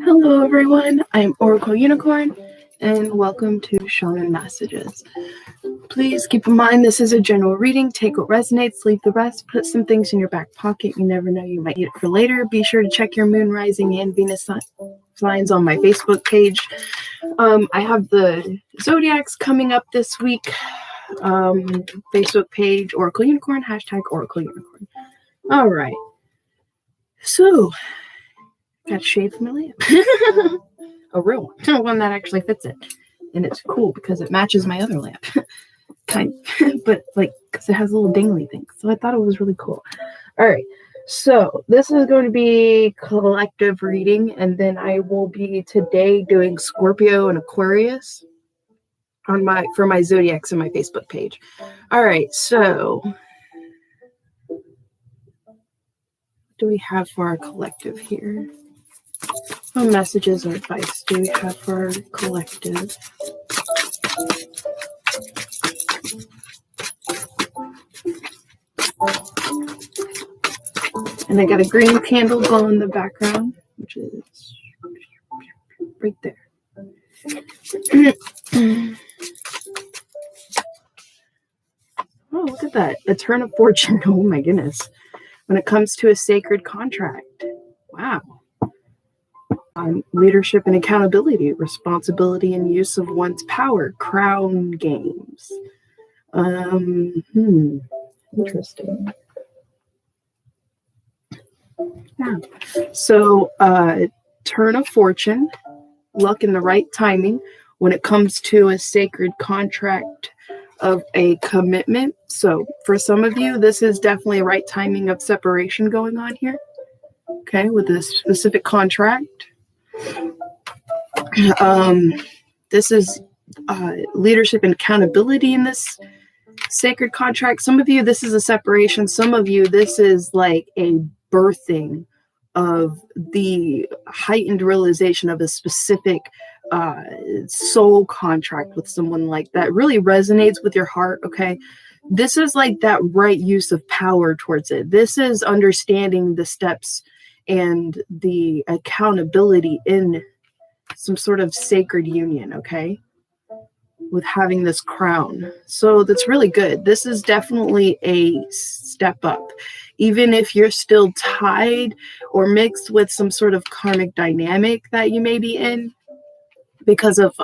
Hello everyone, I'm Oracle Unicorn, and welcome to Shaman Messages. Please keep in mind this is a general reading. Take what resonates, leave the rest. Put some things in your back pocket. You never know, you might need it for later. Be sure to check your moon, rising, and Venus signs on my Facebook page. I have the zodiacs coming up this week. Facebook page, Oracle Unicorn, # Oracle Unicorn. All right. So, got shade from my lamp. A real one that actually fits it. And it's cool because it matches my other lamp. Kind of, but like, because it has a little dingly thing. So I thought it was really cool. All right. So this is going to be collective reading. And then I will be today doing Scorpio and Aquarius for my zodiacs on my Facebook page. All right. So what do we have for our collective here? What messages or advice do we have for our collective? And I got a green candle glowing in the background, which is right there. Oh, look at that. A turn of fortune. Oh my goodness. When it comes to a sacred contract. Wow. Leadership and accountability, responsibility and use of one's power, crown games. Interesting. Yeah. So, turn of fortune, luck in the right timing when it comes to a sacred contract of a commitment. So, for some of you, this is definitely a right timing of separation going on here. Okay, with this specific contract. This is leadership and accountability in this sacred contract. Some of you, this is a separation. Some of you, this is like a birthing of the heightened realization of a specific soul contract with someone like that. Really resonates with your heart. Okay, this is like that right use of power towards it. This is understanding the steps and the accountability in some sort of sacred union, okay, with having this crown. So that's really good. This is definitely a step up, even if you're still tied or mixed with some sort of karmic dynamic that you may be in because of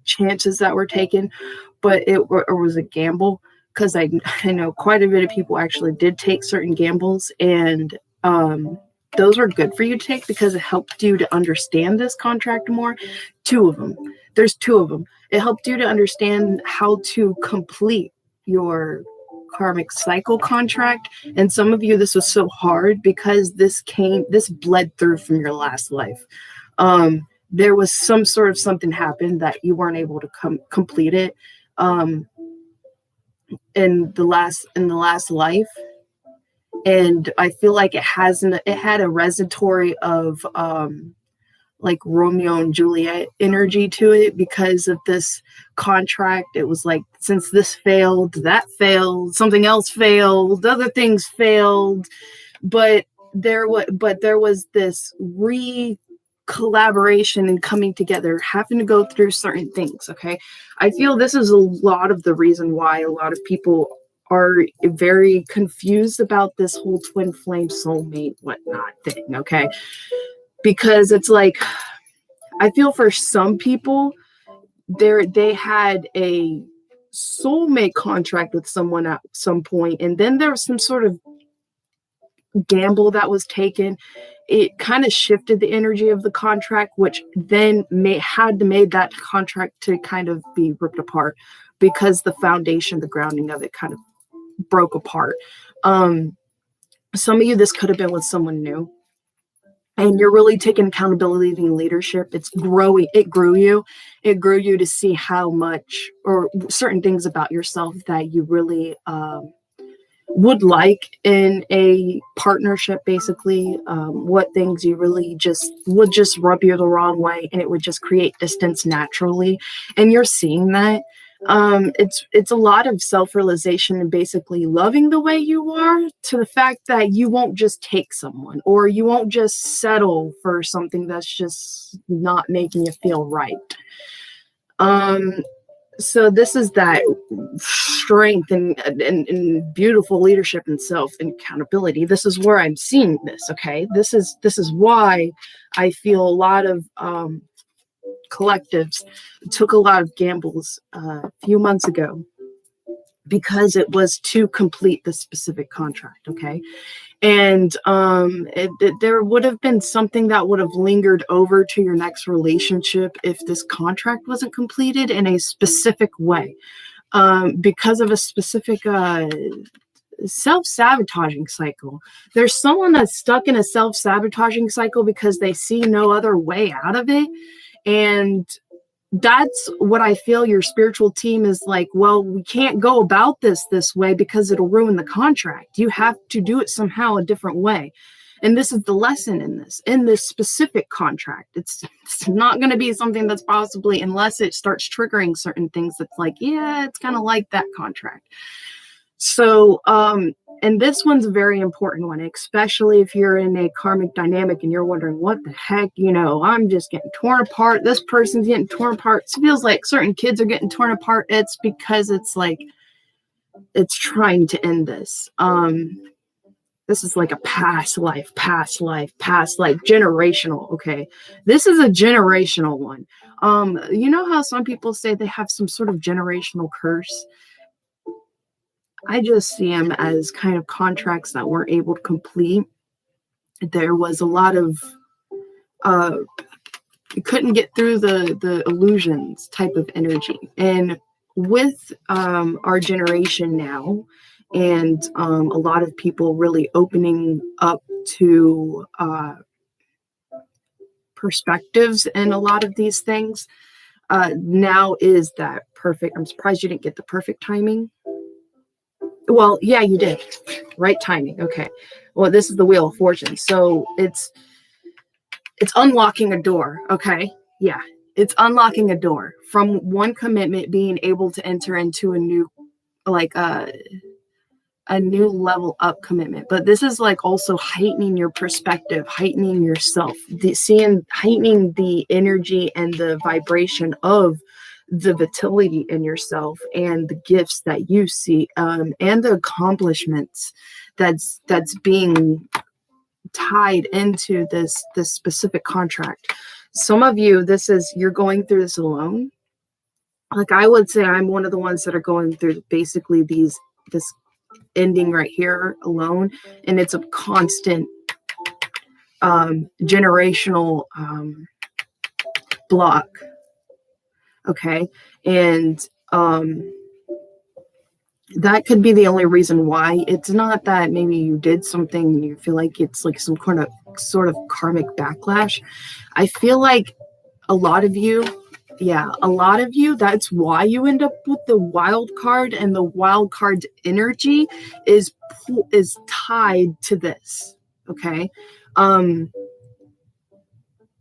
chances that were taken, but it was a gamble, because I know quite a bit of people actually did take certain gambles, and those are good for you to take because it helped you to understand this contract more. Two of them. There's two of them. It helped you to understand how to complete your karmic cycle contract. And some of you, this was so hard because this bled through from your last life. There was some sort of something happened that you weren't able to complete it in the last life. And I feel like it had a reservoir of like Romeo and Juliet energy to it because of this contract. It was like, since this failed, that failed, something else failed, other things failed, but there was this collaboration and coming together, having to go through certain things. Okay, I feel this is a lot of the reason why a lot of people are very confused about this whole twin flame soulmate whatnot thing. Okay, because it's like, I feel for some people they had a soulmate contract with someone at some point, and then there was some sort of gamble that was taken. It kind of shifted the energy of the contract, which then had to made that contract to kind of be ripped apart because the foundation, the grounding of it kind of broke apart. Some of you, this could have been with someone new, and you're really taking accountability and leadership. It grew you to see how much, or certain things about yourself that you really would like in a partnership, basically. What things you really would just rub you the wrong way, and it would just create distance naturally. And you're seeing that. It's a lot of self-realization and basically loving the way you are, to the fact that you won't just take someone, or you won't just settle for something that's just not making you feel right. So this is that strength and beautiful leadership and self and accountability. This is where I'm seeing this. Okay, this is why I feel a lot of collectives took a lot of gambles a few months ago, because it was to complete the specific contract. Okay, and there would have been something that would have lingered over to your next relationship if this contract wasn't completed in a specific way, because of a specific self-sabotaging cycle. There's someone that's stuck in a self-sabotaging cycle because they see no other way out of it. And that's what I feel your spiritual team is like, well, we can't go about this way because it'll ruin the contract. You have to do it somehow a different way. And this is the lesson in this specific contract. It's not going to be something that's possibly, unless it starts triggering certain things, that's like, yeah, it's kind of like that contract. So, and this one's a very important one, especially if you're in a karmic dynamic and you're wondering, what the heck, I'm just getting torn apart. This person's getting torn apart. It feels like certain kids are getting torn apart. It's because it's like, it's trying to end this. This is like a past life, generational. Okay. This is a generational one. You know how some people say they have some sort of generational curse? I just see them as kind of contracts that weren't able to complete. There was a lot of couldn't get through the illusions type of energy. And with our generation now, and a lot of people really opening up to perspectives in a lot of these things, now is that perfect. I'm surprised you didn't get the perfect timing. Well, yeah, you did. Right timing. Okay. Well, this is the Wheel of Fortune. So it's unlocking a door. Okay. Yeah. It's unlocking a door from one commitment, being able to enter into a new, like a new level up commitment. But this is like also heightening your perspective, heightening yourself, heightening the energy and the vibration of the vitality in yourself and the gifts that you see, and the accomplishments that's being tied into this specific contract. Some of you, you're going through this alone. Like, I would say I'm one of the ones that are going through basically this ending right here alone, and it's a constant generational block. Okay. And that could be the only reason why. It's not that maybe you did something and you feel like it's like some kind of sort of karmic backlash. I feel like a lot of you, that's why you end up with the wild card, and the wild card's energy is tied to this. Okay. And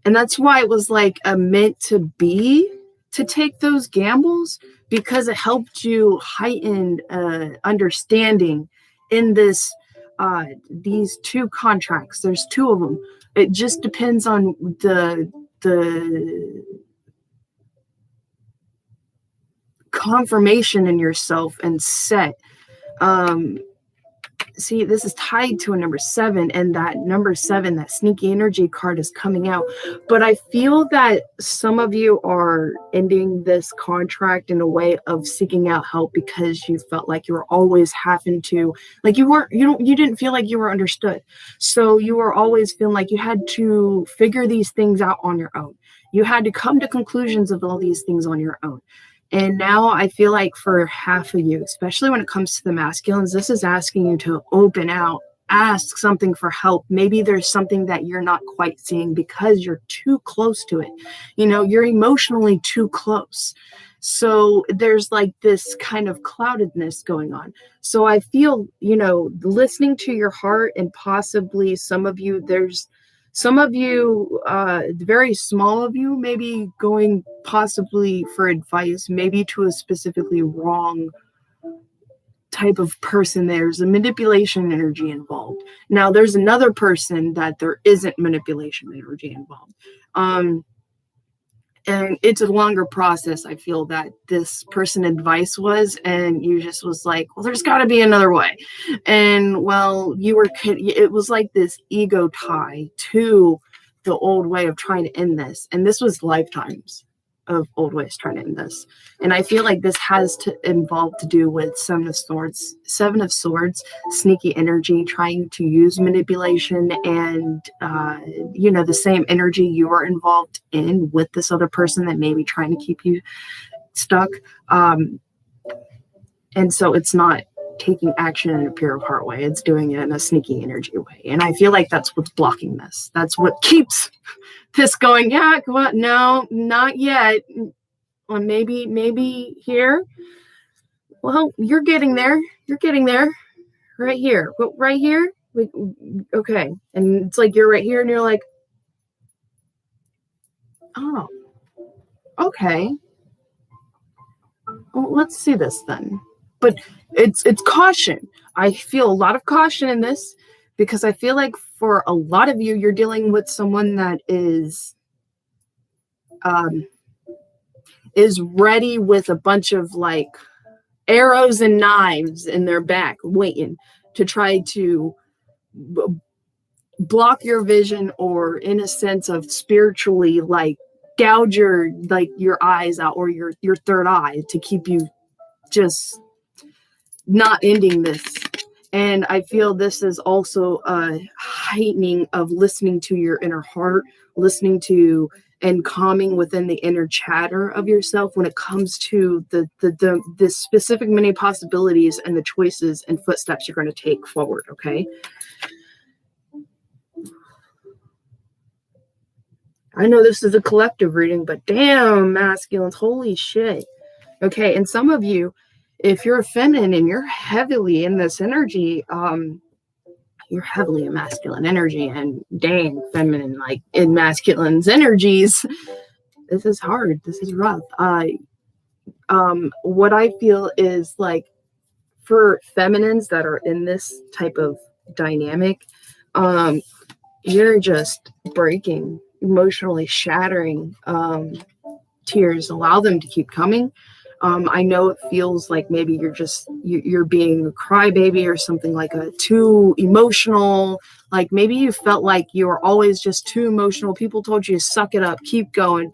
that's why it was like a meant to be, to take those gambles, because it helped you heighten understanding in these two contracts. There's two of them. It just depends on the confirmation in yourself and set. See, this is tied to a number 7, and that number 7, that sneaky energy card, is coming out. But I feel that some of you are ending this contract in a way of seeking out help, because you felt like you were always having to, like you didn't feel like you were understood. So you were always feeling like you had to figure these things out on your own. You had to come to conclusions of all these things on your own. And now I feel like for half of you, especially when it comes to the masculines, this is asking you to open out, ask something for help. Maybe there's something that you're not quite seeing because you're too close to it. You're emotionally too close. So there's like this kind of cloudedness going on. So I feel, listening to your heart, and possibly some of you, there's Some of you, very small of you, maybe going possibly for advice, maybe to a specifically wrong type of person. There's a manipulation energy involved. Now there's another person that there isn't manipulation energy involved. And it's a longer process, I feel, that this person advice was, and you just was like, well, there's got to be another way. And well, it was like this ego tie to the old way of trying to end this. And this was lifetimes of old ways trying to end this. And I feel like this has to involve to do with Seven of Swords, sneaky energy, trying to use manipulation, and the same energy you are involved in with this other person that may be trying to keep you stuck. And so it's not taking action in a pure heart way, it's doing it in a sneaky energy way. And I feel like that's what's blocking this. That's what keeps this going. Yeah, come on, no, not yet. Well, maybe here. Well, you're getting there. Right here. Right here. Okay. And it's like you're right here and you're like, oh, okay. Well, let's see this then. But it's caution. I feel a lot of caution in this, because I feel like for a lot of you, you're dealing with someone that is ready with a bunch of like arrows and knives in their back, waiting to try to block your vision, or in a sense of spiritually like gouge your eyes out, or your third eye, to keep you just not ending this. And I feel this is also a heightening of listening to your inner heart, listening to and calming within the inner chatter of yourself when it comes to the specific many possibilities and the choices and footsteps you're going to take forward. Okay. I know this is a collective reading, but damn, masculines, holy shit. Okay. And some of you, if you're feminine and you're heavily in this energy, you're heavily in masculine energy, and dang, feminine, like in masculine's energies, this is hard. This is rough. What I feel is like, for feminines that are in this type of dynamic, you're just breaking, emotionally shattering. Tears, allow them to keep coming. I know it feels like maybe you're being a crybaby or something, like a too emotional, like maybe you felt like you were always just too emotional. People told you to suck it up, keep going,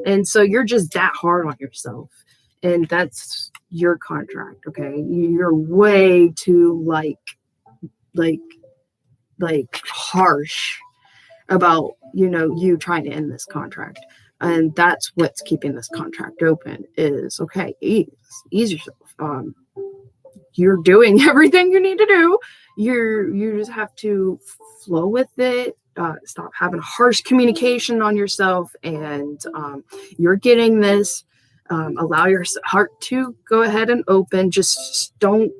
and so you're just that hard on yourself, and that's your contract. Okay, you're way too like harsh about you trying to end this contract. And that's what's keeping this contract open is, okay, ease yourself. You're doing everything you need to do. You just have to flow with it. Stop having harsh communication on yourself. And you're getting this. Allow your heart to go ahead and open. Just don't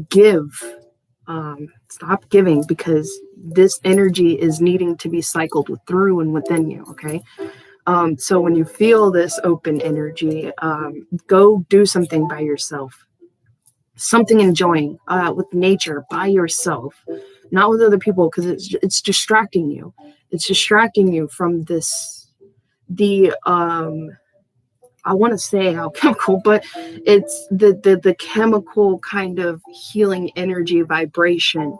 give. Stop giving, because this energy is needing to be cycled through and within you. Okay. So when you feel this open energy, go do something by yourself, something enjoying, with nature, by yourself, not with other people, because it's distracting you. It's distracting you from this, I want to say alchemical, but it's the chemical kind of healing energy vibration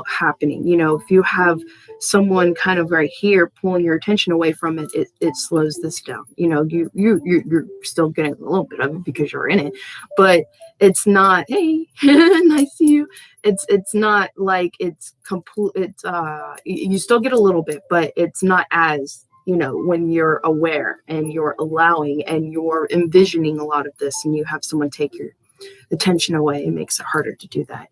happening. If you have someone kind of right here pulling your attention away from it, it slows this down. You're still getting a little bit of it because you're in it, but it's not, hey, I see you. It's not like it's complete. It's you still get a little bit, but it's not as, when you're aware and you're allowing and you're envisioning a lot of this, and you have someone take your attention away, it makes it harder to do that.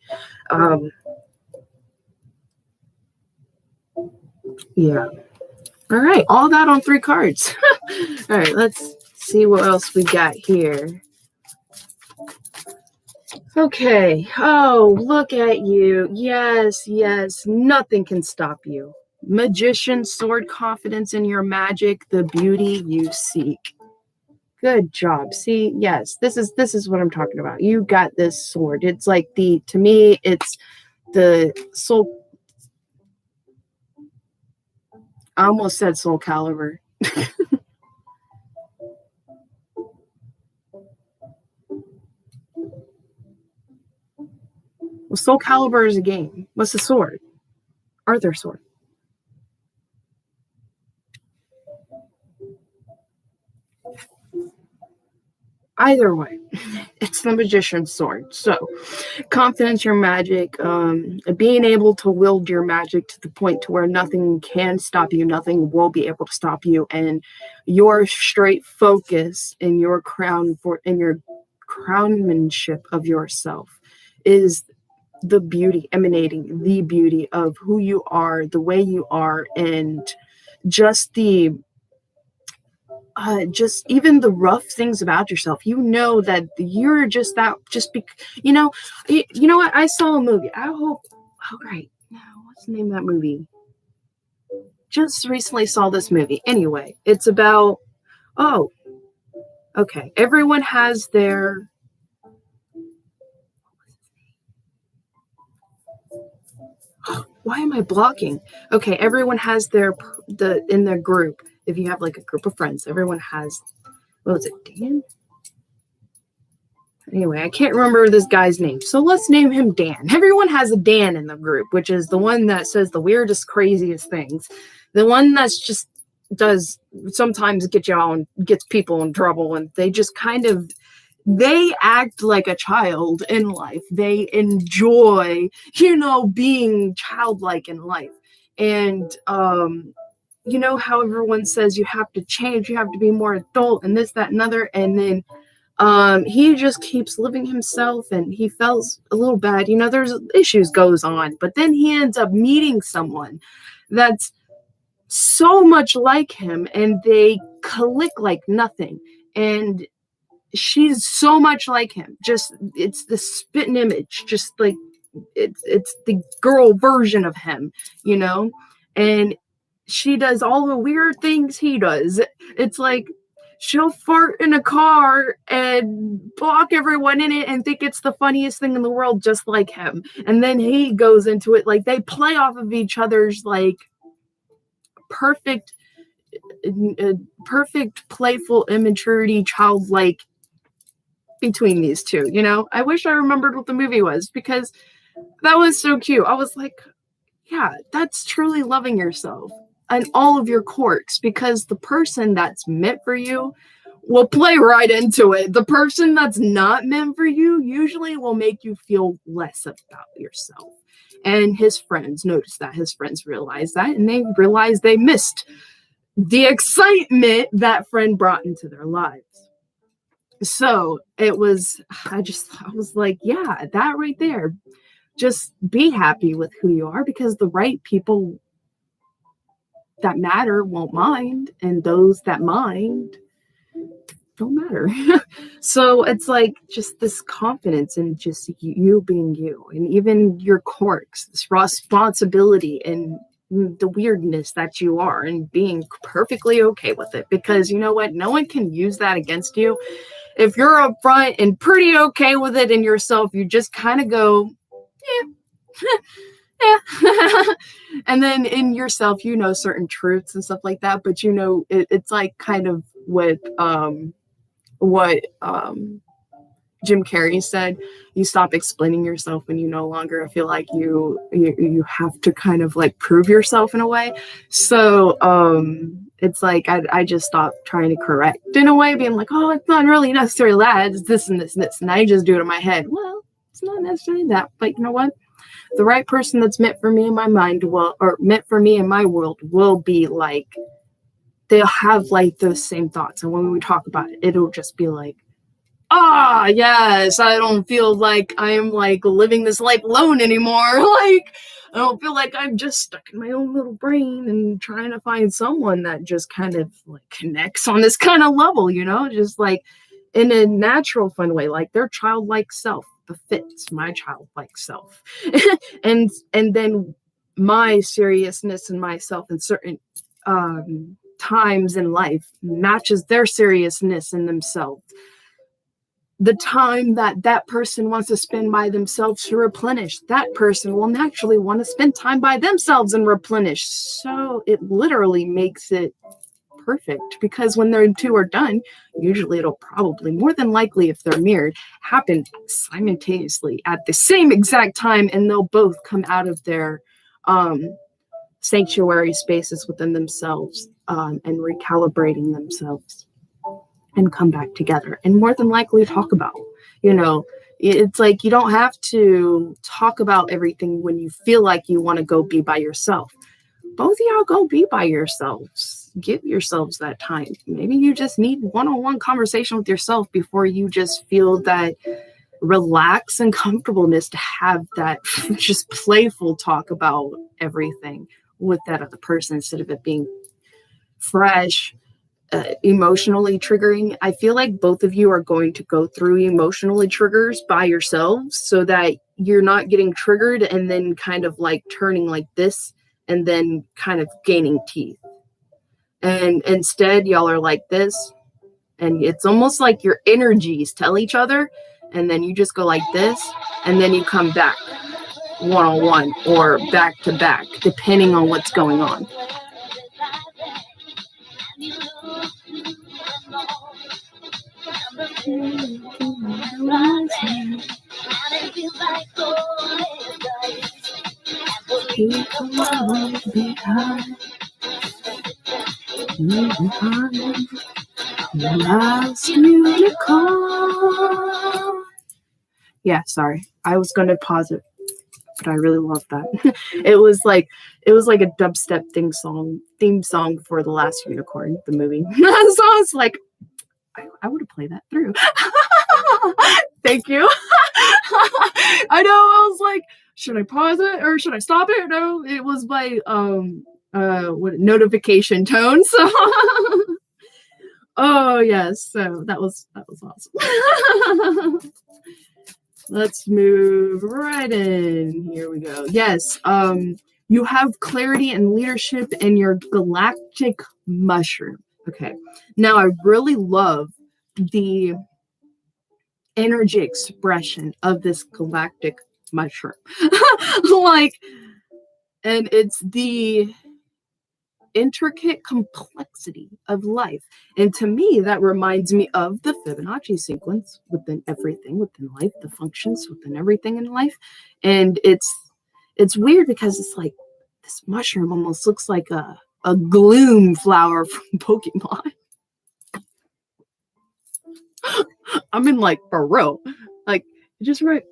Yeah. All right. All that on 3 cards. All right. Let's see what else we got here. Okay. Oh, look at you. Yes. Nothing can stop you. Magician, sword, confidence in your magic, the beauty you seek. Good job. See, yes, this is what I'm talking about. You got this sword. It's like to me, it's the soul. I almost said Soul Calibur. Well, Soul Calibur is a game. What's the sword? Arthur's sword. Either way, it's the magician's sword. So, confidence, your magic, being able to wield your magic to the point to where nothing can stop you, nothing will be able to stop you, and your straight focus in your crownmanship of yourself is the beauty, emanating the beauty of who you are, the way you are, and just just even the rough things about yourself. You know that you're just that. You know what? I saw a movie. I hope. Oh, great. Now, what's the name of that movie? Just recently saw this movie. Anyway, it's about. Oh, okay. Everyone has their. Why am I blocking? Okay, everyone has in their group. If you have like a group of friends, everyone has. What was it, Dan? Anyway, I can't remember this guy's name, so let's name him Dan. Everyone has a Dan in the group, which is the one that says the weirdest, craziest things. The one that's just does sometimes gets people in trouble, and they just they act like a child in life. They enjoy, being childlike in life. And how everyone says you have to change, you have to be more adult, and this, that, and other, and then he just keeps living himself, and he feels a little bad. There's issues goes on, but then he ends up meeting someone that's so much like him, and they click like nothing. And she's so much like him. Just it's the spitting image, just like it's the girl version of him, and she does all the weird things he does. It's like she'll fart in a car and block everyone in it and think it's the funniest thing in the world, just like him. And then he goes into it, like they play off of each other's like perfect playful immaturity, childlike between these two. I wish I remembered what the movie was, because that was so cute. I was like, yeah, that's truly loving yourself and all of your quirks, because the person that's meant for you will play right into it. The person that's not meant for you usually will make you feel less about yourself. And his friends noticed that. His friends realized that, and they realized they missed the excitement that friend brought into their lives. So I was like, yeah, that right there. Just be happy with who you are, because the right people that matter won't mind, and those that mind don't matter. So it's like just this confidence in just you being you, and even your quirks, this responsibility and the weirdness that you are, and being perfectly okay with it, because you know what? No one can use that against you. If you're upfront and pretty okay with it in yourself, you just kind of go, yeah. And then in yourself, certain truths and stuff like that, but it's like kind of what Jim Carrey said, you stop explaining yourself when you no longer feel like you have to kind of like prove yourself in a way. So it's like I just stopped trying to correct in a way, being like, oh, it's not really necessarily that, it's this and this and this, and I just do it in my head. Well, it's not necessarily that, but you know what? The right person that's meant for me in my mind or meant for me in my world will be like, they'll have like those same thoughts. And when we talk about it, it'll just be like, yes, I don't feel like I'm like living this life alone anymore. Like, I don't feel like I'm just stuck in my own little brain and trying to find someone that just kind of like connects on this kind of level, just like in a natural, fun way, like their childlike self befits my childlike self. and then my seriousness in myself in certain times in life matches their seriousness in themselves. The time that that person wants to spend by themselves to replenish, that person will naturally want to spend time by themselves and replenish. So it literally makes it perfect, because when the two are done, usually it'll probably, more than likely, if they're mirrored, happen simultaneously at the same exact time, and they'll both come out of their sanctuary spaces within themselves, and recalibrating themselves, and come back together, and more than likely talk about, it's like, you don't have to talk about everything when you feel like you want to go be by yourself. Both of y'all go be by yourselves. Give yourselves that time. Maybe you just need one-on-one conversation with yourself before you just feel that relax and comfortableness to have that just playful talk about everything with that other person, instead of it being fresh, emotionally triggering. I feel like both of you are going to go through emotionally triggers by yourselves, so that you're not getting triggered and then kind of like turning like this and then kind of gaining teeth. And instead, y'all are like this, and it's almost like your energies tell each other, and then you just go like this, and then you come back one-on-one or back to back, depending on what's going on. Yeah, sorry. I was going to pause it, but I really love that. It was like a dubstep theme song for The Last Unicorn, the movie. So I was like, I would have played that through. Thank you. I know, I was like, should I pause it or should I stop it? No, it was by notification tone. So oh yes, so that was awesome. Let's move right in. Here we go. Yes, you have clarity and leadership in your galactic mushroom. Okay. Now I really love the energy expression of this galactic mushroom. And it's the intricate complexity of life. And to me, that reminds me of the Fibonacci sequence within everything within life, the functions within everything in life. And it's weird because it's like this mushroom almost looks like a gloom flower from Pokemon. I mean, like, for real. Like, just right.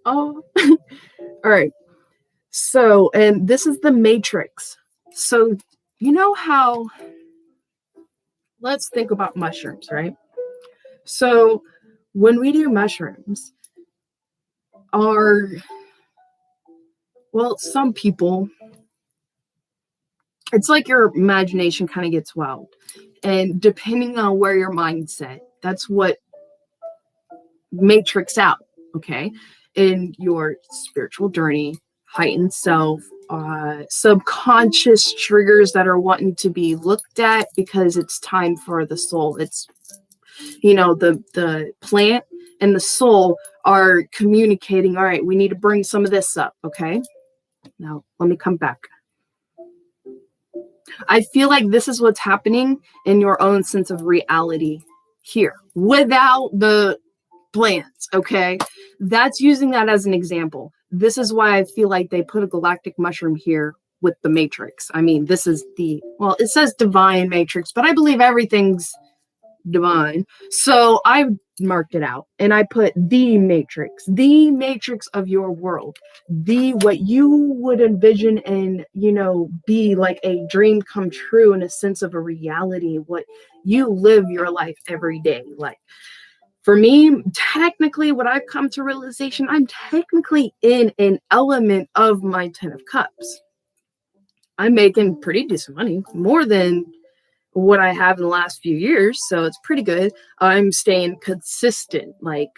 Oh, all right. So, and this is the matrix. So, you know how, let's think about mushrooms, right? So, when we do mushrooms, some people, it's like your imagination kind of gets wild. And depending on where your mindset, that's what matrix out, okay? In your spiritual journey, heightened self, subconscious triggers that are wanting to be looked at because it's time for the soul. It's, the plant and the soul are communicating, all right, we need to bring some of this up, okay? Now, let me come back. I feel like this is what's happening in your own sense of reality here without the plants, okay? That's using that as an example. This is why I feel like they put a galactic mushroom here with the matrix. I mean, this is it says divine matrix, but I believe everything's divine. So I marked it out and I put the matrix of your world, what you would envision and, be like a dream come true in a sense of a reality, what you live your life every day. Like, for me, technically, what I've come to realization, I'm technically in an element of my 10 of Cups. I'm making pretty decent money, more than what I have in the last few years, so it's pretty good. I'm staying consistent, like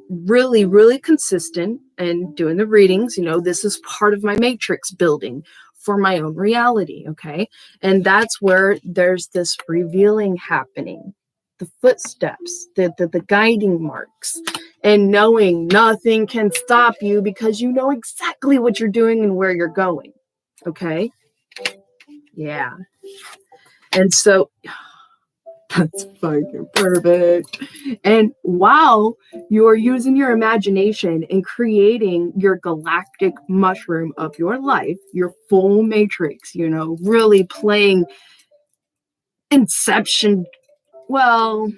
really, really consistent and doing the readings. This is part of my matrix building for my own reality. Okay. And that's where there's this revealing happening, the footsteps, the guiding marks, and knowing nothing can stop you because you know exactly what you're doing and where you're going. Okay. Yeah. And so that's fucking perfect. And while you're using your imagination and creating your galactic mushroom of your life, your full matrix, really playing Inception. Well,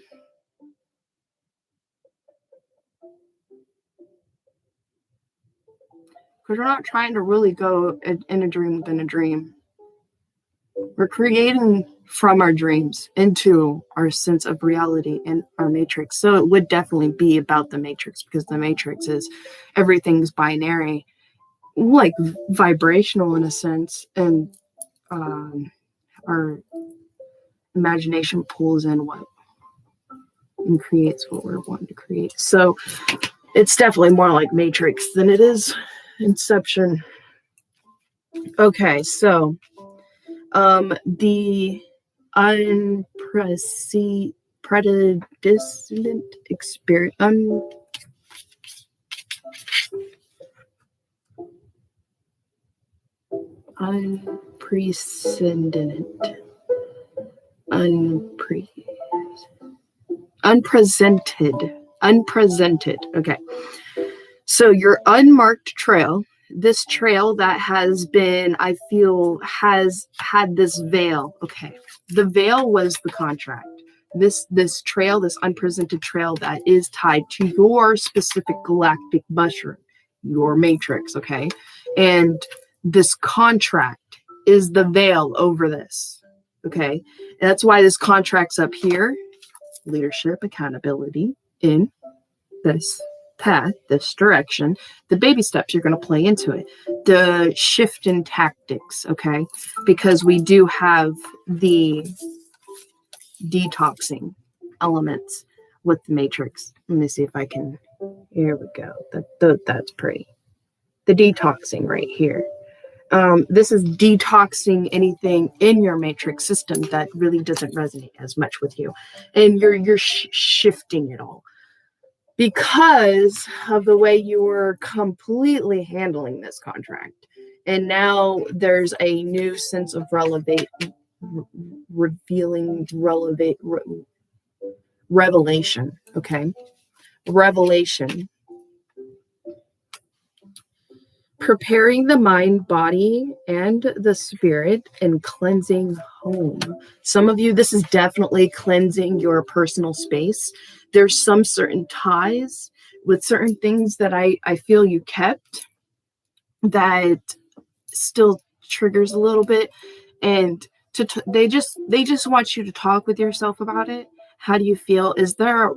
because we're not trying to really go in a dream within a dream. We're creating from our dreams into our sense of reality and our matrix. So it would definitely be about the matrix, because the matrix is everything's binary, like vibrational in a sense, and our imagination pulls in what and creates what we're wanting to create. So it's definitely more like Matrix than it is Inception. Okay, so the unprecedented experience. Unpresented. Okay. So your unmarked trail, this trail that has been, I feel, has had this veil. Okay. The veil was the contract. This trail, this unpresented trail that is tied to your specific galactic mushroom, your matrix. Okay. And this contract is the veil over this. Okay. And that's why this contract's up here. Leadership, accountability in this path, this direction, the baby steps you're going to play into it, the shift in tactics, okay? Because we do have the detoxing elements with the matrix. Let me see if I can, here we go. That's pretty. The detoxing right here. This is detoxing anything in your matrix system that really doesn't resonate as much with you, and you're shifting it all because of the way you were completely handling this contract. And now there's a new sense of revelation. Okay, revelation. Preparing the mind, body, and the spirit, and cleansing home. Some of you, this is definitely cleansing your personal space. There's some certain ties with certain things that I feel you kept that still triggers a little bit. And they just want you to talk with yourself about it. How do you feel? Is there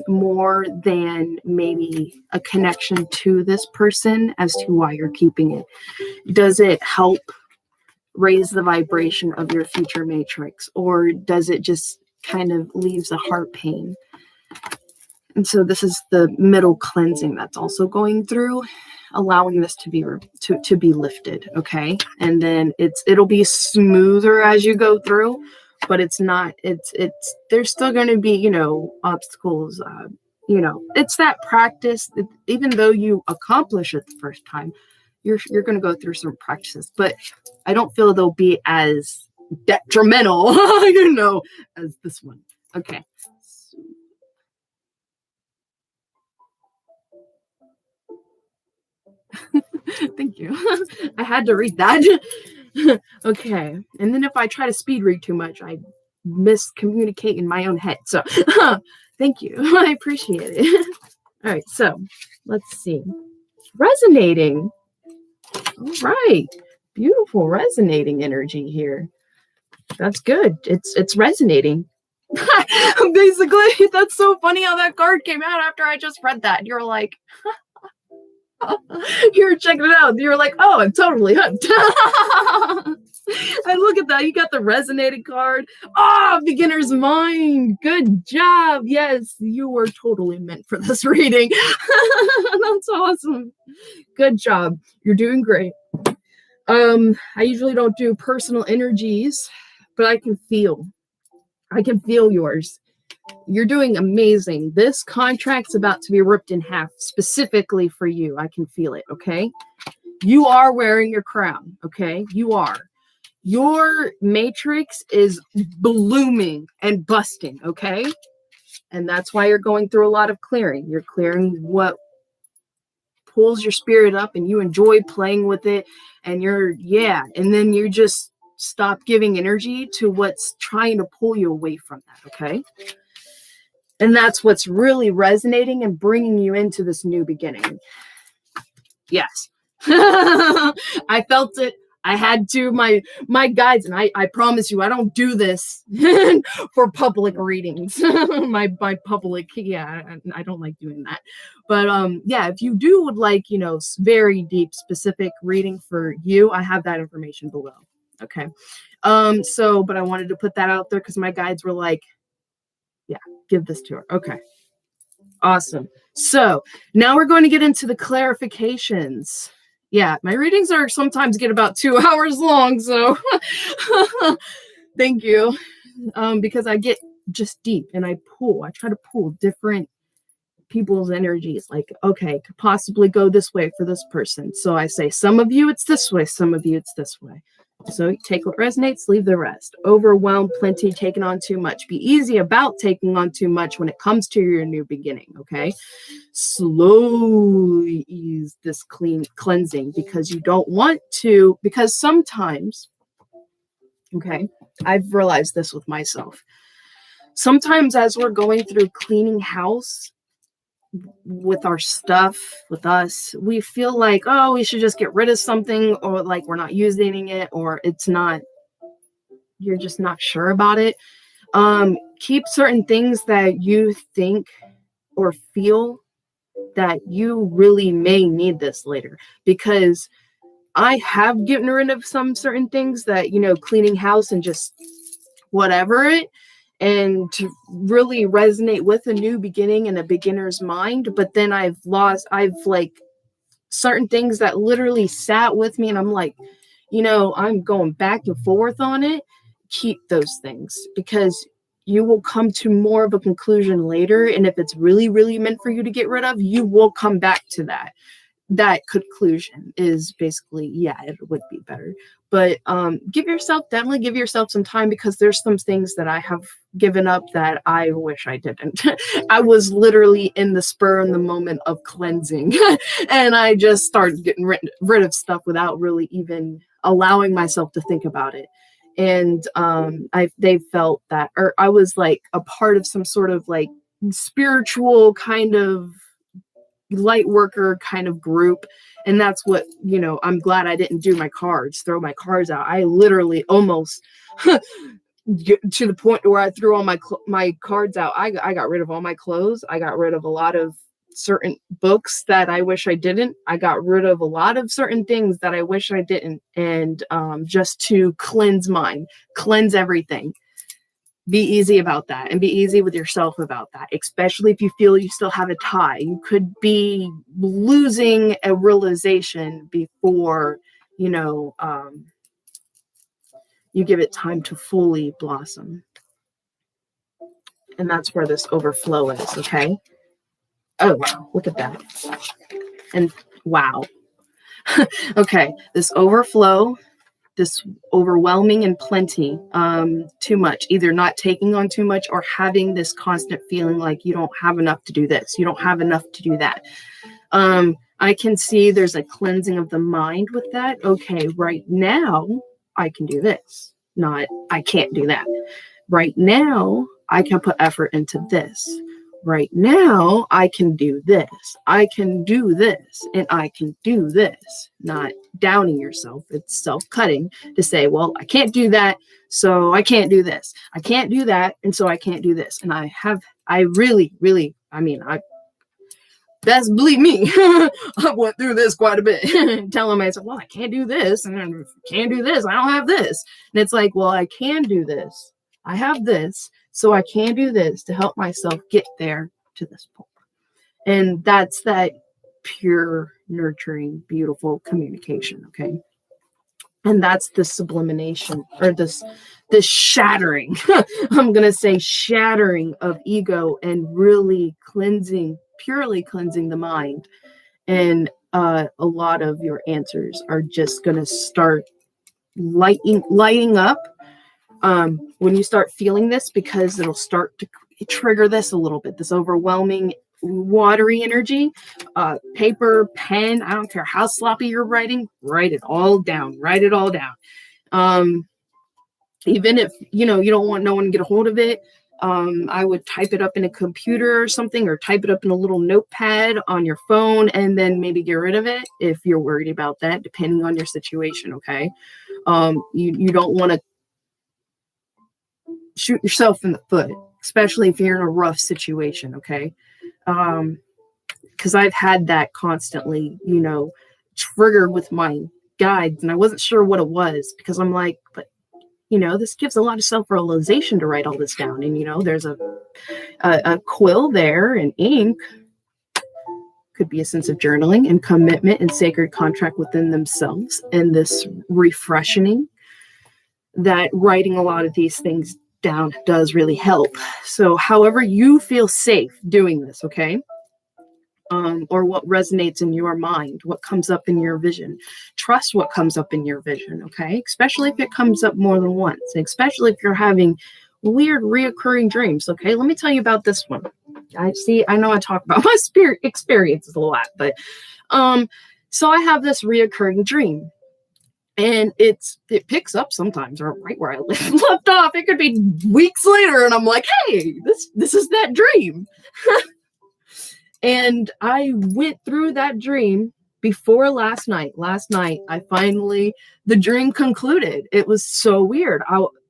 more than maybe a connection to this person as to why you're keeping it? Does it help raise the vibration of your future matrix, or does it just kind of leaves a heart pain? And so this is the middle cleansing that's also going through, allowing this to be lifted. Okay, and then it'll be smoother as you go through. But it's not, there's still going to be, obstacles, it's that practice. Even though you accomplish it the first time, you're going to go through some practices, but I don't feel they'll be as detrimental, as this one. Okay. Thank you. I had to read that. Okay. And then if I try to speed read too much, I miscommunicate in my own head. So thank you. I appreciate it. All right. So let's see. Resonating. All right. Beautiful resonating energy here. That's good. It's resonating. Basically, that's so funny how that card came out after I just read that. You're like, you're checking it out. You're like, oh, I'm totally hooked. I look at that. You got the resonated card. Ah, beginner's mind. Good job. Yes, you were totally meant for this reading. That's awesome. Good job. You're doing great. I usually don't do personal energies, but I can feel yours. You're doing amazing. This contract's about to be ripped in half specifically for you. I can feel it, okay? You are wearing your crown, okay? You are. Your matrix is blooming and busting, okay? And that's why you're going through a lot of clearing. You're clearing what pulls your spirit up and you enjoy playing with it. And and then you just stop giving energy to what's trying to pull you away from that, okay? And that's what's really resonating and bringing you into this new beginning. Yes. I felt it. I had to, my guides, and I promise you, I don't do this for public readings. my public, I don't like doing that. But if you would like, very deep, specific reading for you, I have that information below. Okay. But I wanted to put that out there because my guides were like, yeah, give this to her. Okay. Awesome. So now we're going to get into the clarifications. Yeah, my readings are sometimes get about 2 hours long, so thank you. Because I get just deep and I try to pull different people's energies. Like, okay, could possibly go this way for this person. So I say, some of you it's this way, some of you it's this way. So take what resonates, leave the rest. Overwhelm, plenty, taking on too much. Be easy about taking on too much when it comes to your new beginning, okay? Slowly ease this cleansing because you don't want to, because sometimes, okay, I've realized this with myself. Sometimes as we're going through cleaning house, with our stuff, with us, we feel like, oh, we should just get rid of something, or like we're not using it, or you're just not sure about it. Keep certain things that you think or feel that you really may need this later, because I have gotten rid of some certain things that, cleaning house and just whatever it, and to really resonate with a new beginning and a beginner's mind. But then I've certain things that literally sat with me and I'm like, I'm going back and forth on it. Keep those things because you will come to more of a conclusion later. And if it's really, really meant for you to get rid of, you will come back to that. That conclusion is basically, it would be better. But definitely give yourself some time, because there's some things that I have given up that I wish I didn't. I was literally in the spur in the moment of cleansing and I just started getting rid of stuff without really even allowing myself to think about it. And they felt that, or I was like a part of some sort of like spiritual kind of light worker kind of group, and that's what I'm glad I didn't do throw my cards out. I literally almost to the point where I threw all my cards out. I got rid of all my clothes. I got rid of a lot of certain books that I wish I didn't. I got rid of a lot of certain things that I wish I didn't, and just to cleanse everything. Be easy about that, and be easy with yourself about that, especially if you feel you still have a tie. You could be losing a realization before, you give it time to fully blossom. And that's where this overflow is, okay? Oh, wow, look at that. And wow. Okay, this overflow, this overwhelming and plenty, too much, either not taking on too much or having this constant feeling like you don't have enough to do this, you don't have enough to do that. I can see there's a cleansing of the mind with that. Okay, right now I can do this, not I can't do that. Right now I can put effort into this. Right now I can do this, I can do this, and I can do this. Not downing yourself. It's self-cutting to say, well, I can't do that, so I can't do this. I can't do that, and so I can't do this. And I really, I best believe me, I went through this quite a bit. Telling myself, well, I can't do this, and I can't do this. I don't have this. And it's like, well, I can do this. I have this, so I can do this to help myself get there to this point. And that's that pure, nurturing, beautiful communication, okay? And that's the sublimation, or this shattering, I'm going to say shattering of ego, and really purely cleansing the mind. And a lot of your answers are just going to start lighting up when you start feeling this, because it'll start to trigger this a little bit, this overwhelming watery energy. Paper, pen, I don't care how sloppy you're writing, write it all down. Even if you don't want no one to get a hold of it, I would type it up in a computer or something, or type it up in a little notepad on your phone, and then maybe get rid of it if you're worried about that, depending on your situation. Okay. You don't want to shoot yourself in the foot, especially if you're in a rough situation. Okay. Because I've had that constantly, trigger with my guides, and I wasn't sure what it was, because I'm like, but this gives a lot of self-realization to write all this down. And there's a quill there, and ink could be a sense of journaling and commitment and sacred contract within themselves, and this refreshing that writing a lot of these things down does really help. So however you feel safe doing this, okay? Or what resonates in your mind, what comes up in your vision. Trust what comes up in your vision, okay? Especially if it comes up more than once, and especially if you're having weird reoccurring dreams, okay? Let me tell you about this one. I know I talk about my spirit experiences a lot, but so I have this reoccurring dream, and it picks up sometimes right where I left off. It could be weeks later, and I'm like, hey, this is that dream. And I went through that dream before last night. Last night, the dream concluded. It was so weird.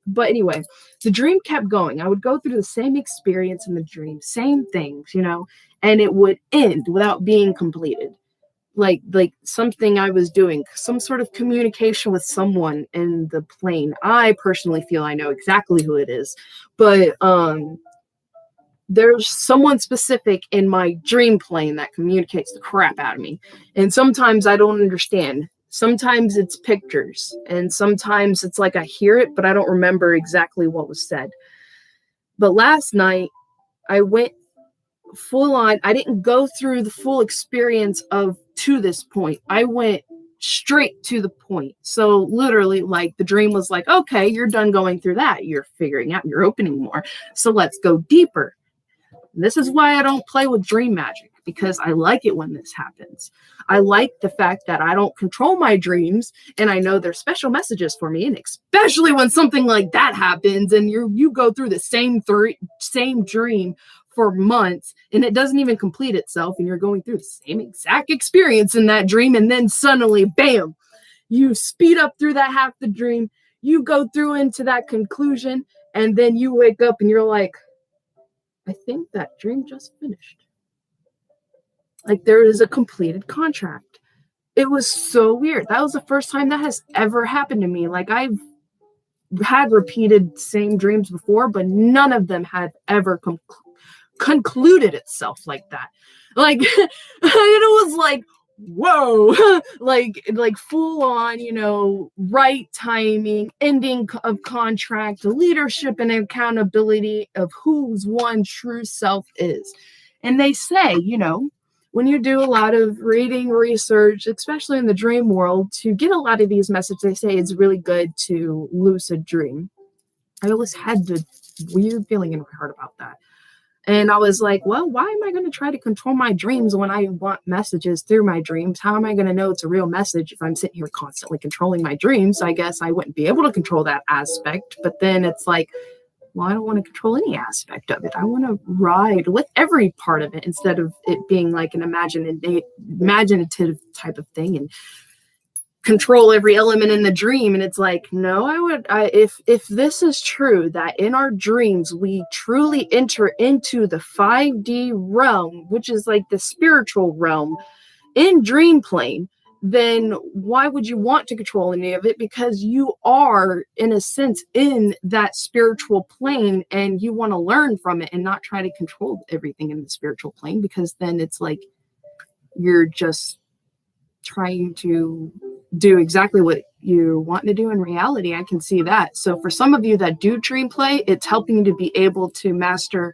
But anyway, the dream kept going. I would go through the same experience in the dream, same things, and it would end without being completed. Like something I was doing, some sort of communication with someone in the plane. I personally feel I know exactly who it is, but there's someone specific in my dream plane that communicates the crap out of me. And sometimes I don't understand. Sometimes it's pictures, and sometimes it's like I hear it, but I don't remember exactly what was said. But last night I went full on. I didn't go through the full experience to this point. I went straight to the point. So literally, like, the dream was like, okay, you're done going through that. You're figuring out, you're opening more. So let's go deeper. This is why I don't play with dream magic, because I like it when this happens. I like the fact that I don't control my dreams, and I know there's special messages for me. And especially when something like that happens, and you go through the same dream for months, and it doesn't even complete itself, and you're going through the same exact experience in that dream, and then suddenly, bam, you speed up through that half the dream, you go through into that conclusion, and then you wake up and you're like, I think that dream just finished. Like, there is a completed contract. It was so weird. That was the first time that has ever happened to me. Like, I've had repeated same dreams before, but none of them have ever concluded itself like that. Like, it was like, whoa, like full on, right timing, ending of contract, leadership and accountability of whose one true self is. And they say, when you do a lot of reading, research, especially in the dream world, to get a lot of these messages, they say it's really good to lucid dream. I always had the weird feeling in my heart about that. And I was like, well, why am I going to try to control my dreams when I want messages through my dreams? How am I going to know it's a real message if I'm sitting here constantly controlling my dreams? I guess I wouldn't be able to control that aspect. But then it's like, well, I don't want to control any aspect of it. I want to ride with every part of it instead of it being like an imaginative type of thing. And control every element in the dream. And it's like, no, if this is true, that in our dreams we truly enter into the 5D realm, which is like the spiritual realm in dream plane, then why would you want to control any of it? Because you are, in a sense, in that spiritual plane, and you want to learn from it and not try to control everything in the spiritual plane, because then it's like you're just trying to do exactly what you want to do in reality. I can see that. So for some of you that do dream play, it's helping you to be able to master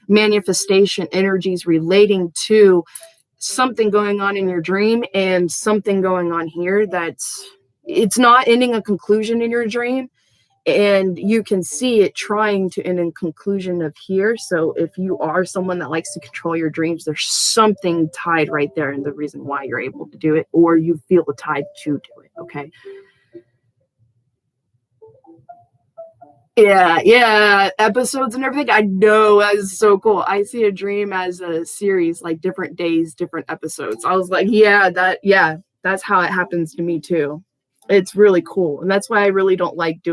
manifestation energies relating to something going on in your dream and something going on here that's, it's not ending a conclusion in your dream, and you can see it trying to end in conclusion of here. So if you are someone that likes to control your dreams, there's something tied right there, and the reason why you're able to do it, or you feel tied to do it. Okay. Yeah, episodes and everything. I know, that's so cool. I see a dream as a series, like different days, different episodes. I was like, that's how it happens to me too. It's really cool. And that's why I really don't like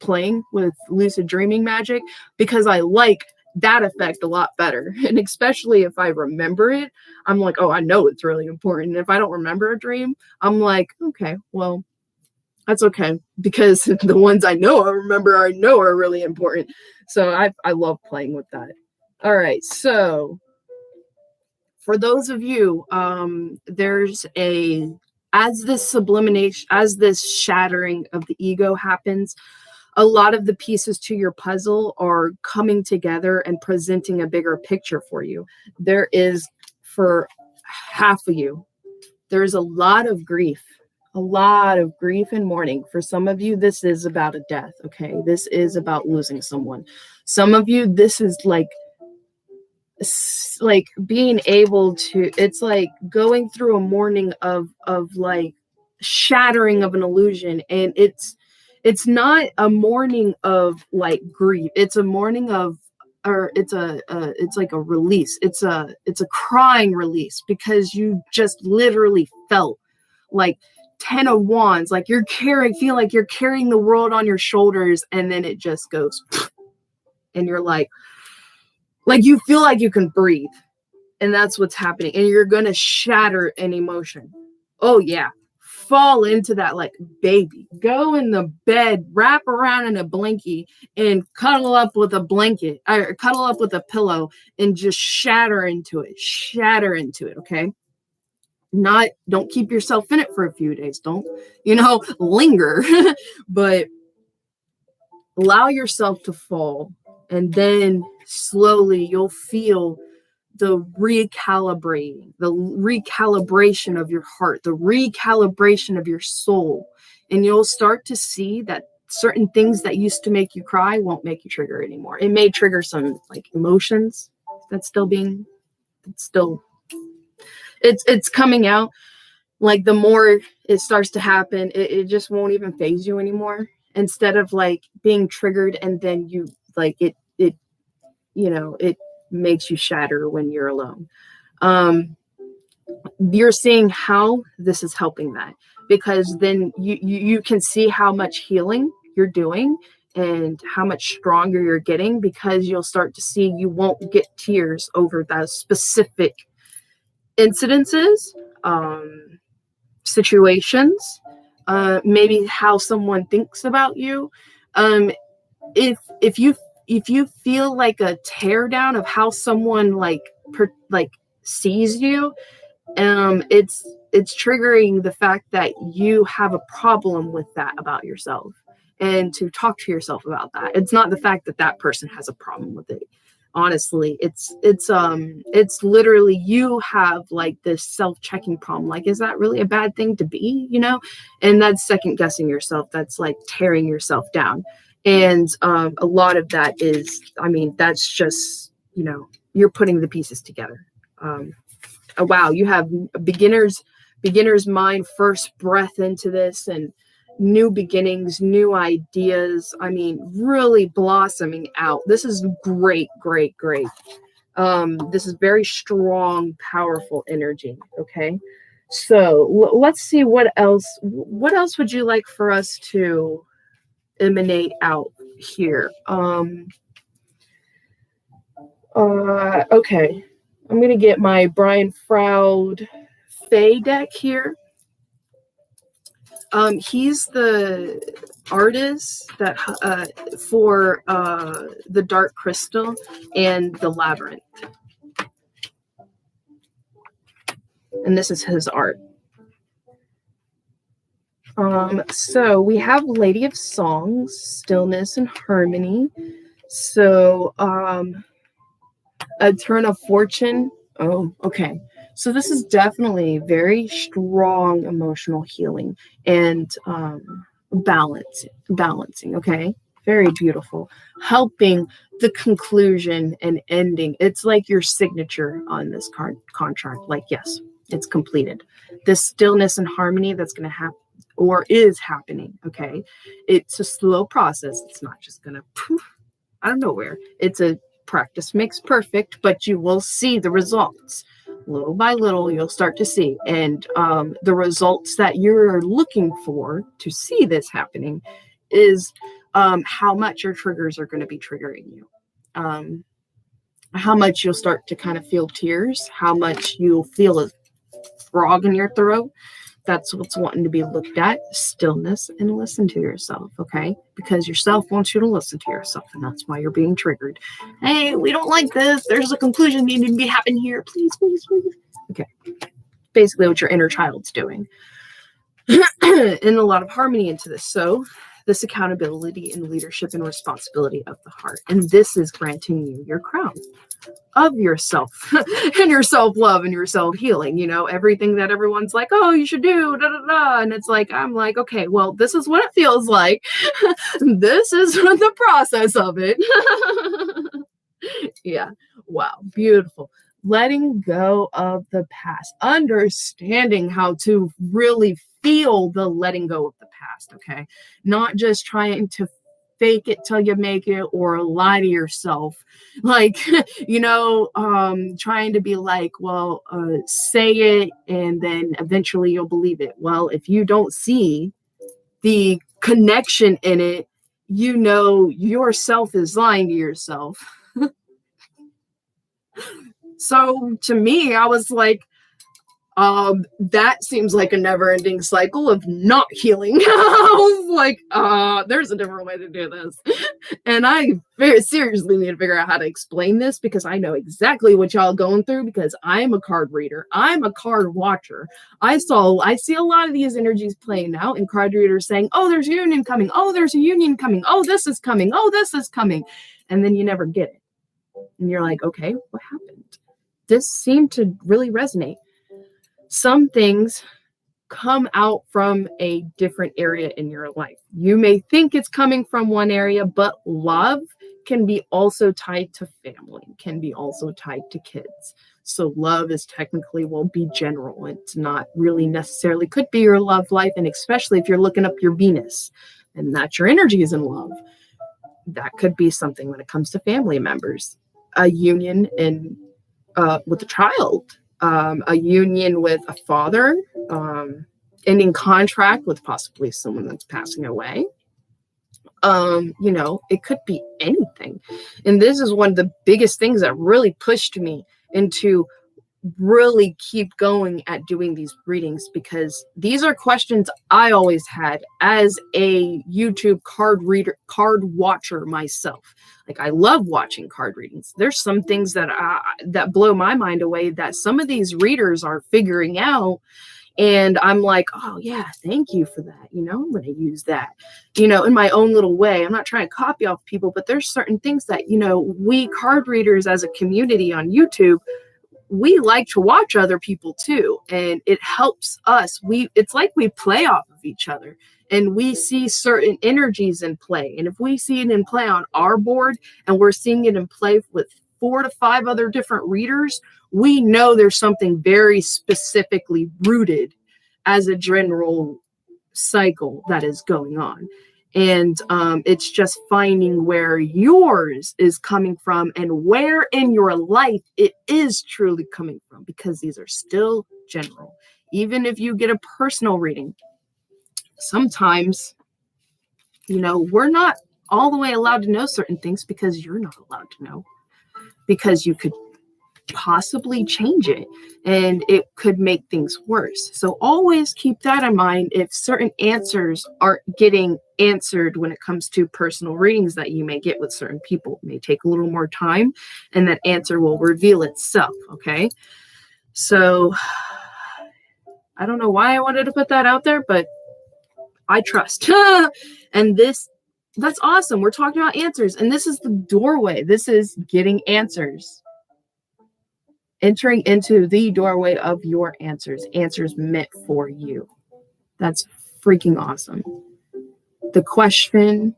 playing with lucid dreaming magic, because I like that effect a lot better. And especially if I remember it, I'm like, oh, I know it's really important. And if I don't remember a dream, I'm like, okay, well, that's okay, because the ones I know are really important. So I love playing with that. All right, so for those of you, there's as this sublimation, as this shattering of the ego happens, a lot of the pieces to your puzzle are coming together and presenting a bigger picture for you. There is, for half of you, there's a lot of grief and mourning. For some of you, this is about a death. Okay. This is about losing someone. Some of you, this is like being able to, it's like going through a mourning of like shattering of an illusion. And it's not a mourning of like grief. It's a mourning of, or it's like a release. It's a crying release, because you just literally felt like 10 of wands, like feel like you're carrying the world on your shoulders, and then it just goes and you're like you feel like you can breathe, and that's what's happening, and you're gonna shatter an emotion. Oh yeah, fall into that like baby, go in the bed, wrap around in a blankie and cuddle up with a blanket, or cuddle up with a pillow, and just shatter into it. Okay, don't keep yourself in it for a few days. Don't, linger, but allow yourself to fall. And then slowly you'll feel the recalibration of your heart, the recalibration of your soul. And you'll start to see that certain things that used to make you cry won't make you trigger anymore. It may trigger some like emotions it's coming out. Like the more it starts to happen, it just won't even faze you anymore. Instead of like being triggered, and then you like it makes you shatter when you're alone. You're seeing how this is helping that, because then you can see how much healing you're doing and how much stronger you're getting, because you'll start to see you won't get tears over those specific incidences, situations, maybe how someone thinks about you. If you feel like a tear down of how someone like sees you, it's triggering the fact that you have a problem with that about yourself, and to talk to yourself about that. It's not the fact that that person has a problem with it. Honestly, it's literally you have like this self-checking problem. Like, is that really a bad thing to be, and that's second guessing yourself. That's like tearing yourself down. And a lot of that is, that's just, you're putting the pieces together. Wow, you have beginner's mind, first breath into this, and new beginnings, new ideas. Really blossoming out. This is great. This is very strong, powerful energy. Okay. So let's see what else. What else would you like for us to emanate out here? Okay. I'm gonna get my Brian Froud Fae deck here. He's the artist that for the Dark Crystal and the Labyrinth, and this is his art. So we have Lady of Songs, Stillness and Harmony. So a Turn of Fortune. Oh, okay. So this is definitely very strong emotional healing and balancing. Okay, very beautiful. Helping the conclusion and ending. It's like your signature on this contract. Like, yes, it's completed. This stillness and harmony that's going to happen or is happening. Okay, it's a slow process. It's not just going to poof out of nowhere. It's a practice makes perfect, but you will see the results. Little by little, you'll start to see. And the results that you're looking for to see this happening is how much your triggers are going to be triggering you. How much you'll start to kind of feel tears, how much you'll feel a frog in your throat. That's what's wanting to be looked at. Stillness and listen to yourself, okay? Because yourself wants you to listen to yourself, and that's why you're being triggered. Hey, we don't like this. There's a conclusion needing to be happening here. Please. Okay. Basically what your inner child's doing. And a lot of harmony into this. So this accountability and leadership and responsibility of the heart. And this is granting you your crown of yourself and your self-love and your self-healing, everything that everyone's like, oh, you should do, and it's like, I'm like, okay, well, this is what it feels like. This is the process of it. Yeah. Wow. Beautiful. Letting go of the past, understanding how to really feel the letting go of the past. Okay. Not just trying to fake it till you make it or lie to yourself, like trying to be like, well, say it and then eventually you'll believe it. Well, if you don't see the connection in it, yourself is lying to yourself. So to me, I was like, that seems like a never-ending cycle of not healing. I was like, there's a different way to do this. And I very seriously need to figure out how to explain this, because I know exactly what y'all going through, because I'm a card reader. I'm a card watcher. I see a lot of these energies playing out, and card readers saying, oh, there's a union coming. Oh, there's a union coming. Oh, this is coming. Oh, this is coming. And then you never get it. And you're like, okay, what happened? This seemed to really resonate. Some things come out from a different area in your life. You may think it's coming from one area, but love can be also tied to family, can be also tied to kids. So love is technically will be general. It's not really necessarily could be your love life. And especially if you're looking up your Venus and that your energy is in love, that could be something when it comes to family members, a union with a child, a union with a father, ending contract with possibly someone that's passing away. It could be anything. And this is one of the biggest things that really pushed me into really keep going at doing these readings, because these are questions I always had as a YouTube card watcher myself. Like, I love watching card readings. There's some things that blow my mind away that some of these readers are figuring out. And I'm like, oh yeah, thank you for that. I'm going to use that, in my own little way. I'm not trying to copy off people, but there's certain things that, we card readers as a community on YouTube, we like to watch other people too. And it helps us. It's like we play off of each other, and we see certain energies in play. And if we see it in play on our board and we're seeing it in play with 4 to 5 other different readers, we know there's something very specifically rooted as a general cycle that is going on. And it's just finding where yours is coming from and where in your life it is truly coming from, because these are still general. even if you get a personal reading, sometimes, we're not all the way allowed to know certain things because you're not allowed to know, because you could possibly change it and it could make things worse. So always keep that in mind. If certain answers aren't getting answered when it comes to personal readings that you may get with certain people, it may take a little more time and that answer will reveal itself. Okay. So I don't know why I wanted to put that out there, but I trust. And that's awesome. We're talking about answers, and this is the doorway. This is getting answers. Entering into the doorway of your answers meant for you. That's freaking awesome. The question